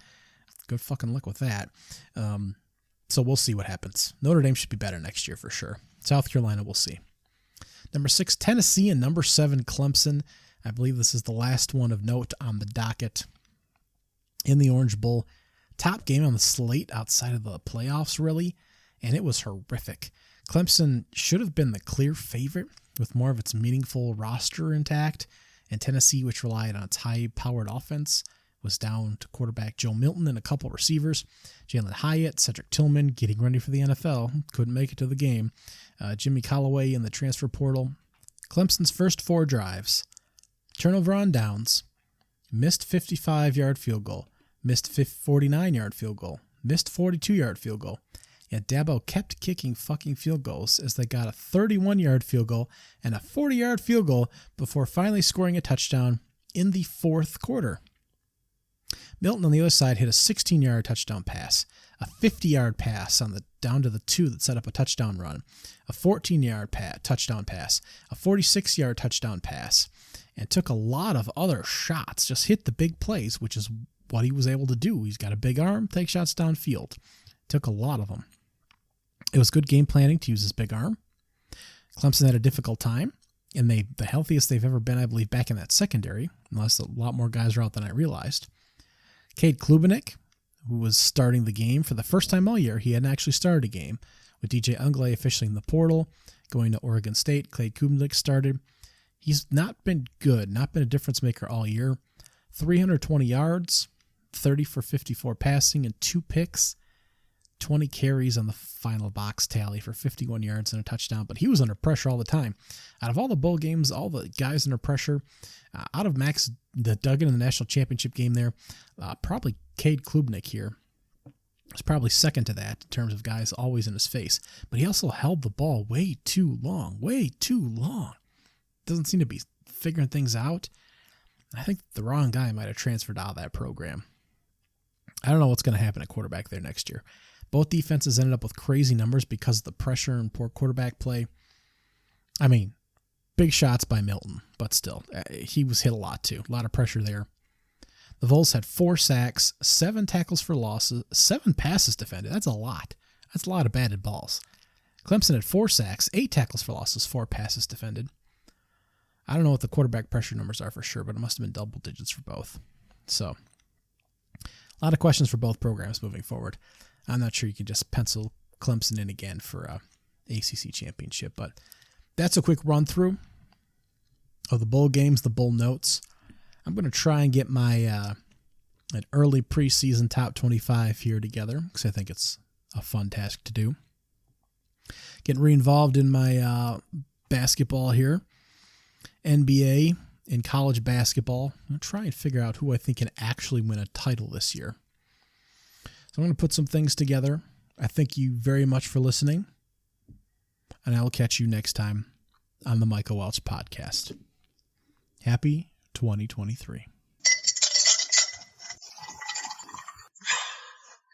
Good fucking luck with that. So we'll see what happens. Notre Dame should be better next year for sure. South Carolina, we'll see. Number 6, Tennessee, and number 7, Clemson. I believe this is the last one of note on the docket in the Orange Bowl. Top game on the slate outside of the playoffs, really, and it was horrific. Clemson should have been the clear favorite with more of its meaningful roster intact, and Tennessee, which relied on its high-powered offense, was down to quarterback Joe Milton and a couple receivers. Jalen Hyatt, Cedric Tillman getting ready for the NFL, couldn't make it to the game. Jimmy Callaway in the transfer portal. Clemson's first 4 drives, turnover on downs, missed 55-yard field goal, missed 49-yard field goal, missed 42-yard field goal. Yet Dabo kept kicking fucking field goals as they got a 31-yard field goal and a 40-yard field goal before finally scoring a touchdown in the 4th quarter. Milton on the other side hit a 16-yard touchdown pass, a 50-yard pass down to the 2 that set up a touchdown run, a 14-yard touchdown pass, a 46-yard touchdown pass, and took a lot of other shots, just hit the big plays, which is what he was able to do. He's got a big arm, take shots downfield. Took a lot of them. It was good game planning to use his big arm. Clemson had a difficult time, and the healthiest they've ever been, I believe, back in that secondary, unless a lot more guys are out than I realized. Cade Klubenik, who was starting the game for the first time all year, he hadn't actually started a game, with DJ Ungley officially in the portal, going to Oregon State. Cade Klubenik started. He's not been good, not been a difference maker all year. 320 yards, 30 for 54 passing, and 2 picks. 20 carries on the final box tally for 51 yards and a touchdown, but he was under pressure all the time. Out of all the bowl games, all the guys under pressure, out of Max Duggan in the national championship game there, probably Cade Klubenik here was probably second to that in terms of guys always in his face. But he also held the ball way too long. Doesn't seem to be figuring things out. I think the wrong guy might have transferred out of that program. I don't know what's going to happen at quarterback there next year. Both defenses ended up with crazy numbers because of the pressure and poor quarterback play. I mean, big shots by Milton, but still, he was hit a lot too. A lot of pressure there. The Vols had 4 sacks, 7 tackles for losses, 7 passes defended. That's a lot. That's a lot of batted balls. Clemson had 4 sacks, 8 tackles for losses, 4 passes defended. I don't know what the quarterback pressure numbers are for sure, but it must have been double digits for both. So, a lot of questions for both programs moving forward. I'm not sure you can just pencil Clemson in again for a ACC championship, but that's a quick run through of the bowl games, the bowl notes. I'm going to try and get my an early preseason top 25 here together because I think it's a fun task to do. Getting re-involved in my basketball here, NBA and college basketball. I'm going to try and figure out who I think can actually win a title this year. So I'm going to put some things together. I thank you very much for listening, and I will catch you next time on the Michael Welch Podcast. Happy 2023.